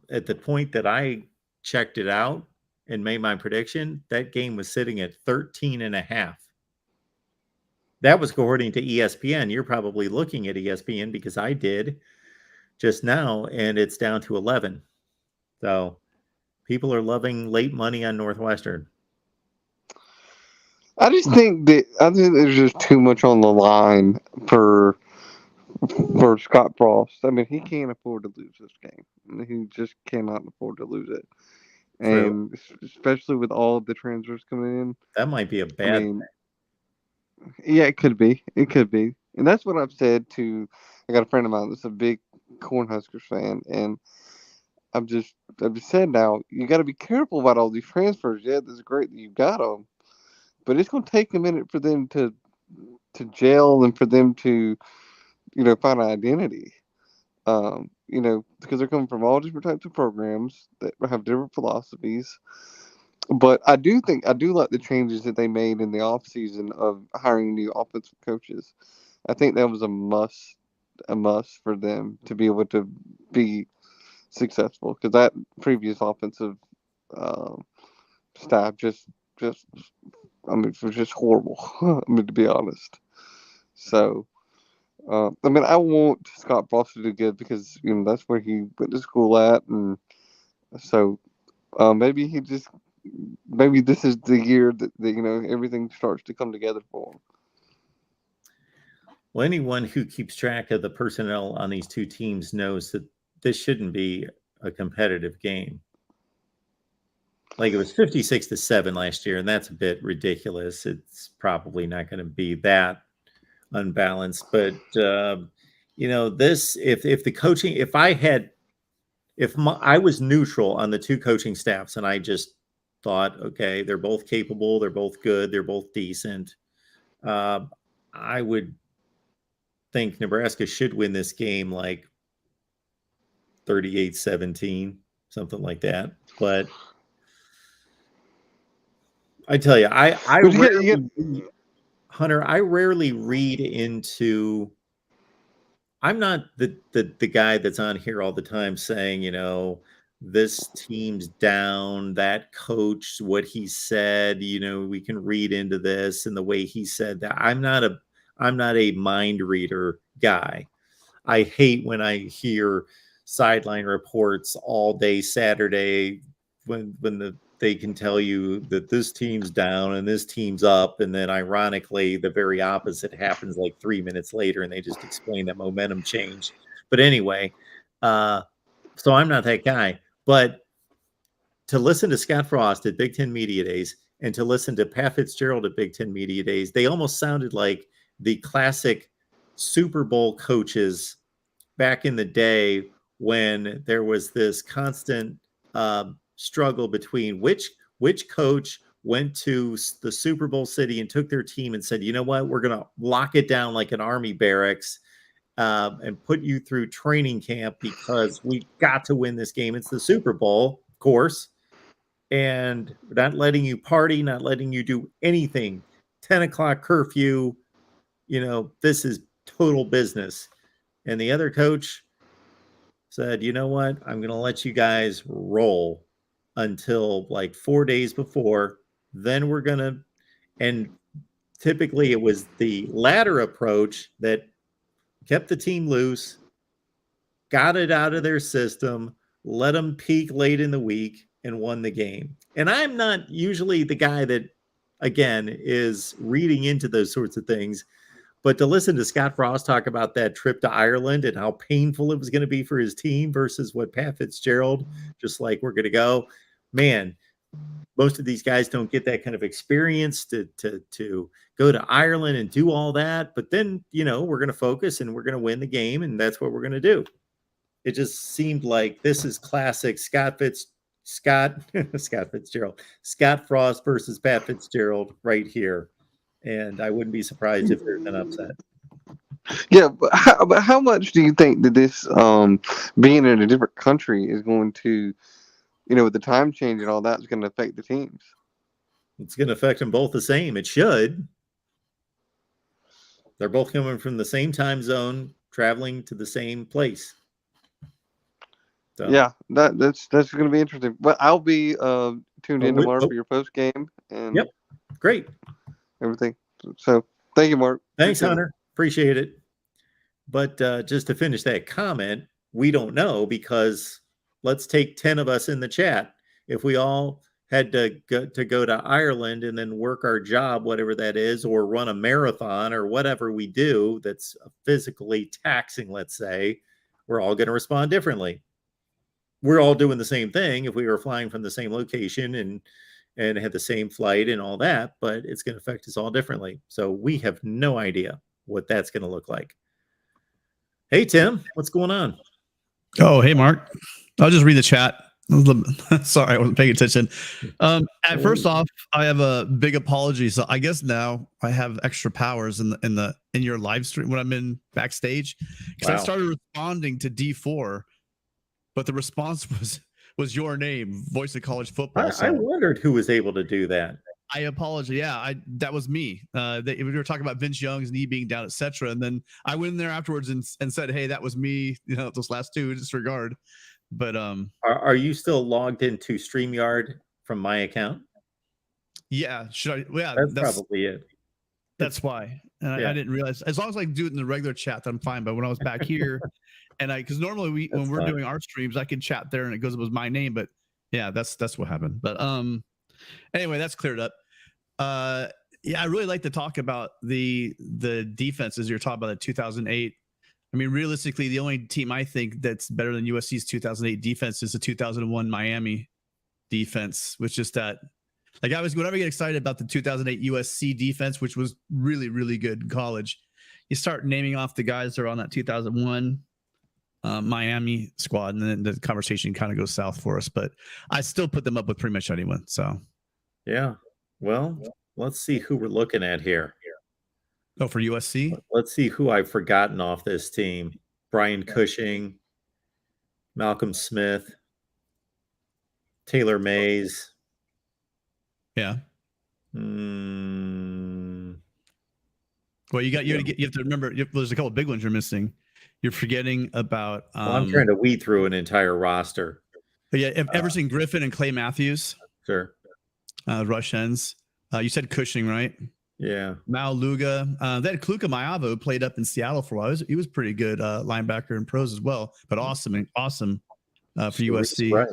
At the point that I checked it out and made my prediction, that game was sitting at 13.5. That was according to ESPN. You're probably looking at ESPN because I did just now, and it's down to 11. So people are loving late money on Northwestern. I think there's just too much on the line for Scott Frost. I mean, he can't afford to lose this game. He just cannot afford to lose it. And especially with all of the transfers coming in. That might be a bad thing. Yeah, it could be. It could be. And that's what I've said to, I got a friend of mine that's a big Cornhuskers fan, and I've just said now, you got to be careful about all these transfers. Yeah, that's great that you got them, but it's going to take a minute for them to gel and for them to, find an identity. Because they're coming from all different types of programs that have different philosophies. But I do like the changes that they made in the offseason of hiring new offensive coaches. I think that was a must for them to be able to be successful, because that previous offensive staff just it was just horrible. I mean, to be honest. So, I want Scott Frost to do good because that's where he went to school at, and so maybe this is the year that everything starts to come together for him. Well, anyone who keeps track of the personnel on these two teams knows that this shouldn't be a competitive game. Like, it was 56-7 last year, and that's a bit ridiculous. It's probably not going to be that unbalanced, but this, if the coaching, if I was neutral on the two coaching staffs and I just thought, okay, they're both capable, they're both good, they're both decent, I would think Nebraska should win this game like 38-17, something like that. But I tell you, Hunter, I rarely read into. I'm not the guy that's on here all the time saying, this team's down, that coach, what he said, we can read into this and the way he said that. I'm not a mind reader guy. I hate when I hear sideline reports all day Saturday when they can tell you that this team's down and this team's up, and then ironically the very opposite happens like 3 minutes later, and they just explain that momentum change. But anyway, so I'm not that guy. But to listen to Scott Frost at Big Ten Media Days and to listen to Pat Fitzgerald at Big Ten Media Days, they almost sounded like the classic Super Bowl coaches back in the day when there was this constant struggle between which coach went to the Super Bowl city and took their team and said, you know what, we're going to lock it down like an army barracks and put you through training camp because we got to win this game. It's the Super Bowl, of course, and not letting you party, not letting you do anything. 10 o'clock curfew, this is total business. And the other coach said, you know what, I'm going to let you guys roll until like 4 days before. Then we're going to, and typically it was the latter approach that kept the team loose, got it out of their system, let them peak late in the week, and won the game. And I'm not usually the guy that, again, is reading into those sorts of things. But to listen to Scott Frost talk about that trip to Ireland and how painful it was going to be for his team versus what Pat Fitzgerald, just like, we're going to go, man, most of these guys don't get that kind of experience to go to Ireland and do all that. But then, we're going to focus and we're going to win the game, and that's what we're going to do. It just seemed like this is classic Scott Fitzgerald, Scott Frost versus Pat Fitzgerald right here. And I wouldn't be surprised if there's an upset. Yeah, but how much do you think that this being in a different country is going to, with the time change and all that, is going to affect the teams? It's going to affect them both the same. It should. They're both coming from the same time zone, traveling to the same place. So. Yeah, that's going to be interesting. But I'll be tuned in tomorrow for your post game. And yep, great. Everything. So thank you, Mark. Thanks, Hunter. Appreciate it. But just to finish that comment, we don't know, because let's take 10 of us in the chat. If we all had to go to Ireland and then work our job, whatever that is, or run a marathon or whatever we do that's physically taxing, let's say, we're all going to respond differently. We're all doing the same thing if we were flying from the same location and had the same flight and all that, but it's going to affect us all differently. So we have no idea what that's going to look like. Hey, Tim, what's going on? Oh, hey, Mark. I'll just read the chat. Sorry, I wasn't paying attention. First off, I have a big apology. So I guess now I have extra powers in your live stream when I'm in backstage, because I started responding to D4, but the response was your name, Voice of College Football. I wondered who was able to do that. I apologize. Yeah, that was me. We were talking about Vince Young's knee being down, etc. And then I went in there afterwards and said, "Hey, that was me." Those last two, disregard. But are you still logged into StreamYard from my account? Yeah, should I? Yeah, that's probably it. That's why. And I didn't realize. As long as I can do it in the regular chat, I'm fine. But when I was back here, and because normally when we're doing our streams, I can chat there and it goes up as my name. But yeah, that's what happened. But anyway, that's cleared up. Yeah, I really like to talk about the defenses you're talking about in 2008. I mean, realistically, the only team I think that's better than USC's 2008 defense is the 2001 Miami defense, which is that. Like, whenever I get excited about the 2008 USC defense, which was really, really good in college, you start naming off the guys that are on that 2001 Miami squad, and then the conversation kind of goes south for us. But I still put them up with pretty much anyone. So, yeah. Well, let's see who we're looking at here. Oh, for USC? Let's see who I've forgotten off this team. Brian Cushing, Malcolm Smith, Taylor Mays. Yeah. Mm, Well, you have to remember. There's a couple of big ones you're missing. You're forgetting about. well, I'm trying to weed through an entire roster. Yeah, Everson Griffin and Clay Matthews. Sure. Rush ends. You said Cushing, right? Yeah. Mal Luga. That Kluka Mayavo played up in Seattle for a while. He was pretty good linebacker in pros as well, but awesome for USC. Right.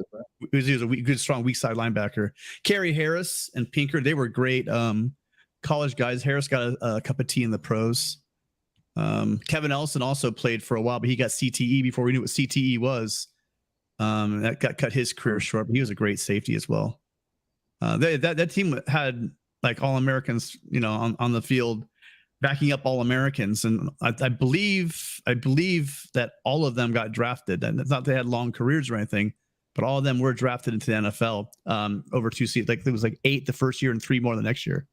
He was a good, strong, weak side linebacker. Kerry Harris and Pinker, they were great college guys. Harris got a cup of tea in the pros. Kevin Elson also played for a while, but he got CTE before we knew what CTE was. That cut his career short, but he was a great safety as well. That team had like All-Americans, on the field, backing up All-Americans, and I believe that all of them got drafted. And it's not they had long careers or anything, but all of them were drafted into the NFL over 2 seasons. Like it was like 8 the first year and 3 more the next year.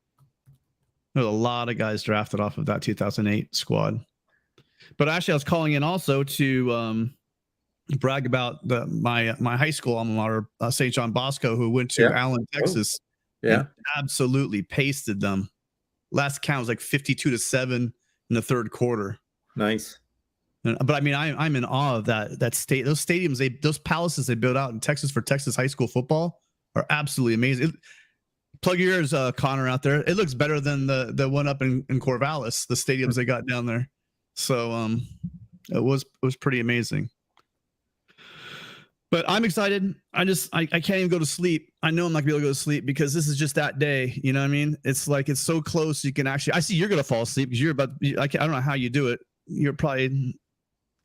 There was a lot of guys drafted off of that 2008 squad. But actually, I was calling in also to brag about my high school alma mater, St. John Bosco, who went to Allen, Texas. And absolutely pasted them. Last count was like 52-7 in the third quarter. Nice. But I mean, I'm in awe of that state. Those stadiums, those palaces they built out in Texas for Texas high school football are absolutely amazing. Plug your ears, Connor, out there. It looks better than the one up in Corvallis, the stadiums they got down there. So it was pretty amazing. But I'm excited. I can't even go to sleep. I know I'm not gonna be able to go to sleep because this is just that day. You know what I mean? It's like it's so close. You can actually. I see you're gonna fall asleep because you're about. I don't know how you do it. You're probably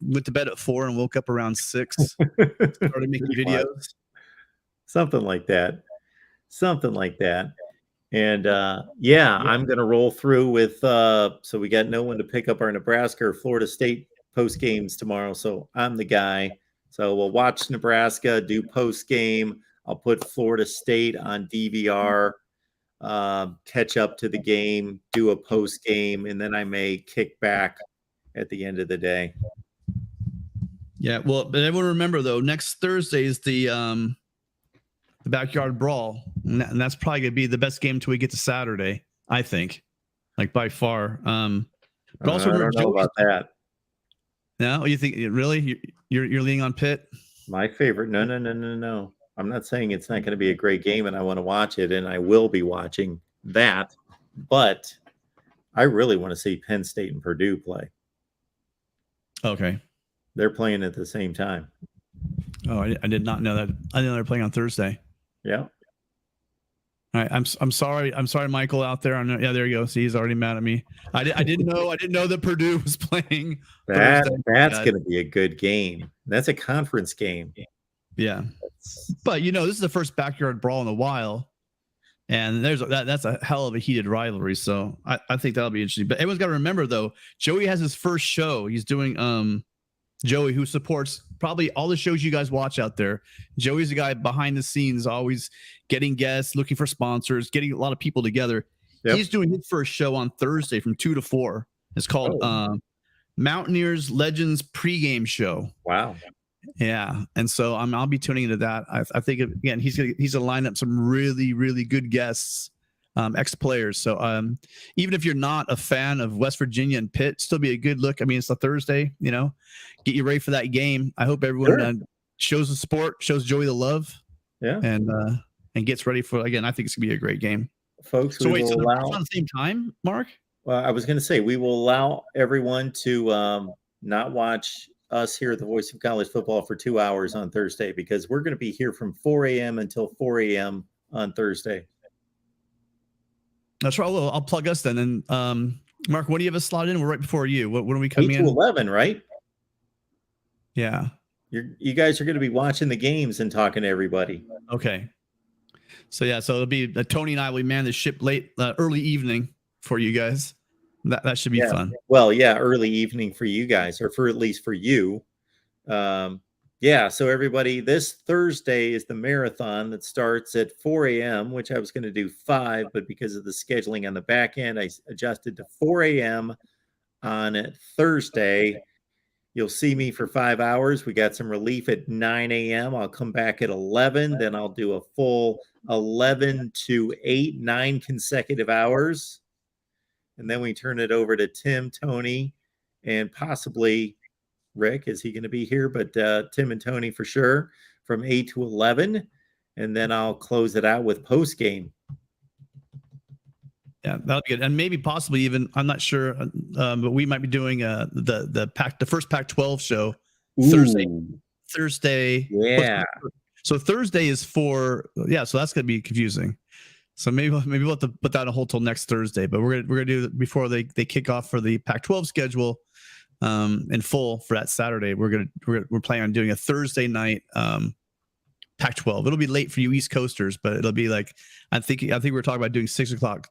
went to bed at 4 and woke up around 6. Started making videos. Something like that. And I'm gonna roll through with. So we got no one to pick up our Nebraska or Florida State post games tomorrow. So I'm the guy. So we'll watch Nebraska, do post game. I'll put Florida State on DVR, catch up to the game, do a post game, and then I may kick back at the end of the day. Yeah, well, but everyone remember though, next Thursday is the backyard brawl, and that's probably gonna be the best game until we get to Saturday. I think, like by far. But also, I don't know about that. No, you think really you're leaning on Pitt? My favorite. No. I'm not saying it's not going to be a great game and I want to watch it, and I will be watching that, but I really want to see Penn State and Purdue play. Okay. They're playing at the same time. Oh, I did not know that. I didn't know they're playing on Thursday. Yeah. All right, I'm sorry, Michael out there. Yeah, there you go. See, he's already mad at me. I didn't know that Purdue was playing. That's going to be a good game. That's a conference game. Yeah, but this is the first backyard brawl in a while, and that's a hell of a heated rivalry. So I think that'll be interesting. But everyone's got to remember though, Joey has his first show. He's doing Joey, who supports probably all the shows you guys watch out there. Joey's the guy behind the scenes, always getting guests, looking for sponsors, getting a lot of people together. Yep. He's doing his first show on Thursday from 2 to 4. It's called Mountaineers Legends Pregame Show. Wow. Yeah, and so I'll be tuning into that. I think again he's gonna line up some really, really good guests, ex-players. So even if you're not a fan of West Virginia and Pitt, still be a good look. I mean, it's a Thursday, get you ready for that game. I hope everyone shows the support, shows Joey the love, and gets ready for. Again, I think it's gonna be a great game, folks. So wait, so they're on the same time, Mark? Well, I was going to say we will allow everyone to not watch us here at the Voice of College Football for 2 hours on Thursday because we're going to be here from 4 a.m. until 4 a.m. on Thursday. That's right. I'll plug us then. And Mark, what do you have a slot in? We're right before you. When are we coming 8 in? to 11, right? Yeah. You guys are going to be watching the games and talking to everybody. Okay. So it'll be Tony and I will man the ship late, early evening for you guys. That should be fun. Well, early evening for you guys, or for at least for you. So everybody, this Thursday is the marathon that starts at 4 a.m., which I was going to do 5, but because of the scheduling on the back end, I adjusted to 4 a.m. on Thursday. You'll see me for 5 hours. We got some relief at 9 a.m. I'll come back at 11. Then I'll do a full 11 to 8, 9 consecutive hours. And then we turn it over to Tim, Tony, and possibly Rick. Is he going to be here? But Tim and Tony for sure from 8 to 11. And then I'll close it out with post game. Yeah, that'll be good, and maybe possibly even, I'm not sure, but we might be doing the first Pac-12 show Thursday. Yeah. So Thursday is so that's gonna be confusing. So maybe we'll have to put that on hold till next Thursday. But we're gonna do it before they kick off for the Pac-12 schedule in full for that Saturday. We're planning on doing a Thursday night Pac-12. It'll be late for you East Coasters, but it'll be like I think we're talking about doing 6 o'clock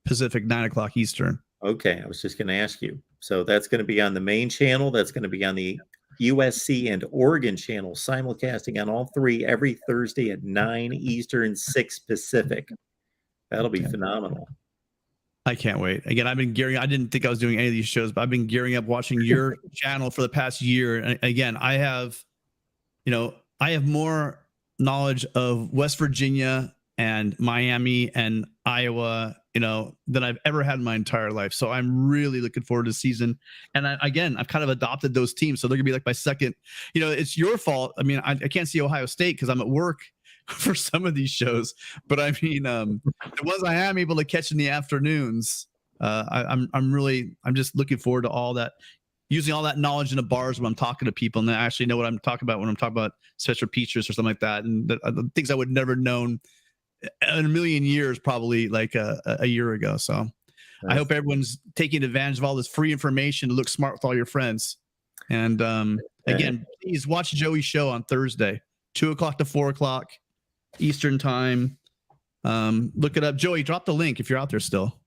Pacific, 9 o'clock Eastern. Okay, I was just going to ask you. So that's going to be on the main channel. That's going to be on the USC and Oregon channel, simulcasting on all three every Thursday at 9 Eastern, 6 Pacific. That'll be phenomenal. I can't wait. Again, I've been gearing. I didn't think I was doing any of these shows, but I've been gearing up watching your channel for the past year. And again, I have more knowledge of West Virginia and Miami and Iowa, than I've ever had in my entire life. So I'm really looking forward to the season. And I've kind of adopted those teams. So they're gonna be like my second, it's your fault. I mean, I can't see Ohio State because I'm at work for some of these shows, but I mean, the ones I am able to catch in the afternoons, I'm just looking forward to all that, using all that knowledge in the bars when I'm talking to people, and I actually know what I'm talking about when I'm talking about special features or something like that, and the things I would never known in a million years, probably like a year ago. So I hope everyone's taking advantage of all this free information to look smart with all your friends. And again, please watch Joey's show on Thursday, 2 o'clock to 4 o'clock Eastern time. Look it up. Joey, drop the link if you're out there still.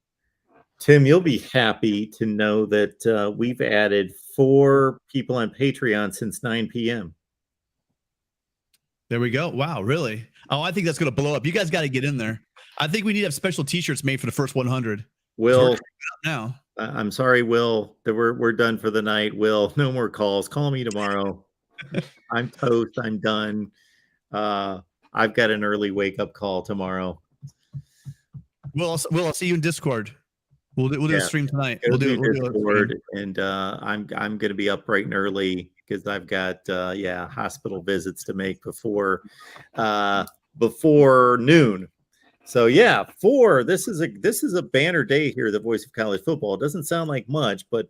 Tim, you'll be happy to know that we've added 4 people on Patreon since 9 p.m. There we go. Wow, really? Oh, I think that's going to blow up. You guys got to get in there. I think we need to have special T-shirts made for the first 100. Will, now. I'm sorry, Will, that we're done for the night. Will, no more calls. Call me tomorrow. I'm toast. I'm done. I've got an early wake up call tomorrow. Will, I'll see you in Discord. We'll do a stream tonight. We'll do Discord, and I'm going to be up bright and early because I've got hospital visits to make before noon. So 4. This is a banner day here. The Voice of College Football. It doesn't sound like much, but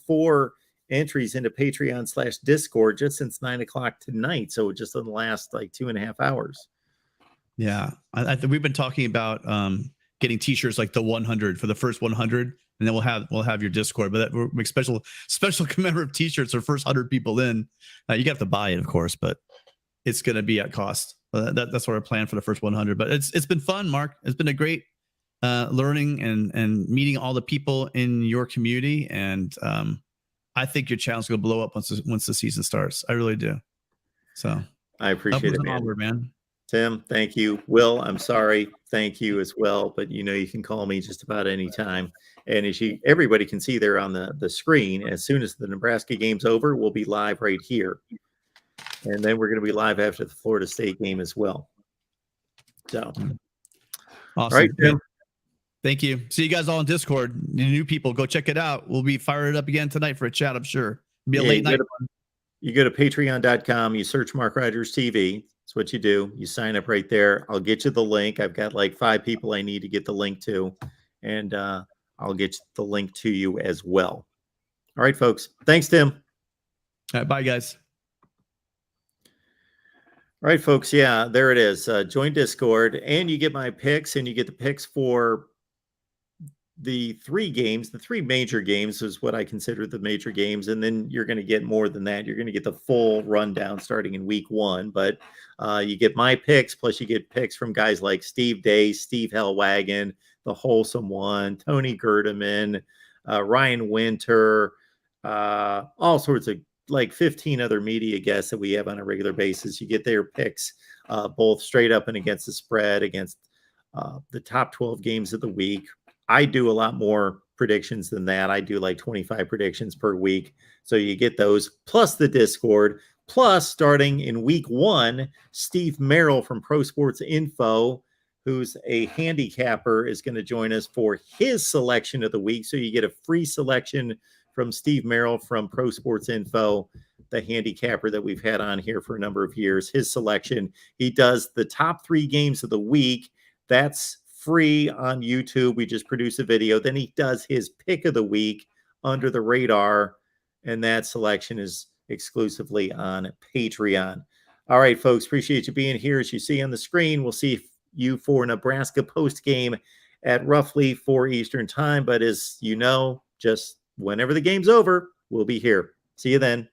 4 entries into Patreon/Discord just since 9 o'clock tonight. So just in the last like 2.5 hours. Yeah, I think we've been talking about getting T-shirts like the 100 for the first 100, and then we'll have your Discord. But we'll make special commemorative T-shirts for first 100 people in. You have to buy it, of course, but it's going to be at cost. That's what our plan for the first 100. But it's been fun, Mark. It's been a great learning and meeting all the people in your community, and I think your channel's going to blow up once the season starts. I really do. So I appreciate it, man. Onward, man. Tim, thank you. Will, I'm sorry. Thank you as well. But you can call me just about any time. And as everybody can see there on the screen, as soon as the Nebraska game's over, we'll be live right here. And then we're going to be live after the Florida State game as well. So, awesome. All right, Tim. Thank you. See you guys all on Discord. You new people, go check it out. We'll be fired up again tonight for a chat, I'm sure. It'll be a late night. You go to patreon.com, you search MarkRogersTV. That's what you do. You sign up right there. I'll get you the link. I've got like 5 people I need to get the link to, and I'll get the link to you as well. All right, folks. Thanks, Tim. All right, bye, guys. All right, folks. Yeah, there it is. Join Discord, and you get my picks, and you get the picks for the 3 games. The 3 major games is what I consider the major games, and then you're going to get more than that. You're going to get the full rundown starting in week 1, but you get my picks, plus you get picks from guys like Steve Day, Steve Hellwagon, the Wholesome One, Tony Gerdeman, Ryan Winter, all sorts of like 15 other media guests that we have on a regular basis. You get their picks both straight up and against the spread, against the top 12 games of the week. I do a lot more predictions than that. I do like 25 predictions per week. So you get those plus the Discord. Plus, starting in week 1, Steve Merrill from Pro Sports Info, who's a handicapper, is going to join us for his selection of the week. So you get a free selection from Steve Merrill from Pro Sports Info, the handicapper that we've had on here for a number of years. His selection, he does the top 3 games of the week. That's free on YouTube. We just produce a video. Then he does his pick of the week under the radar, and that selection is exclusively on Patreon. All right, folks, appreciate you being here. As you see on the screen, we'll see you for Nebraska post game at roughly 4 Eastern time. But as you know, just whenever the game's over, we'll be here. See you then.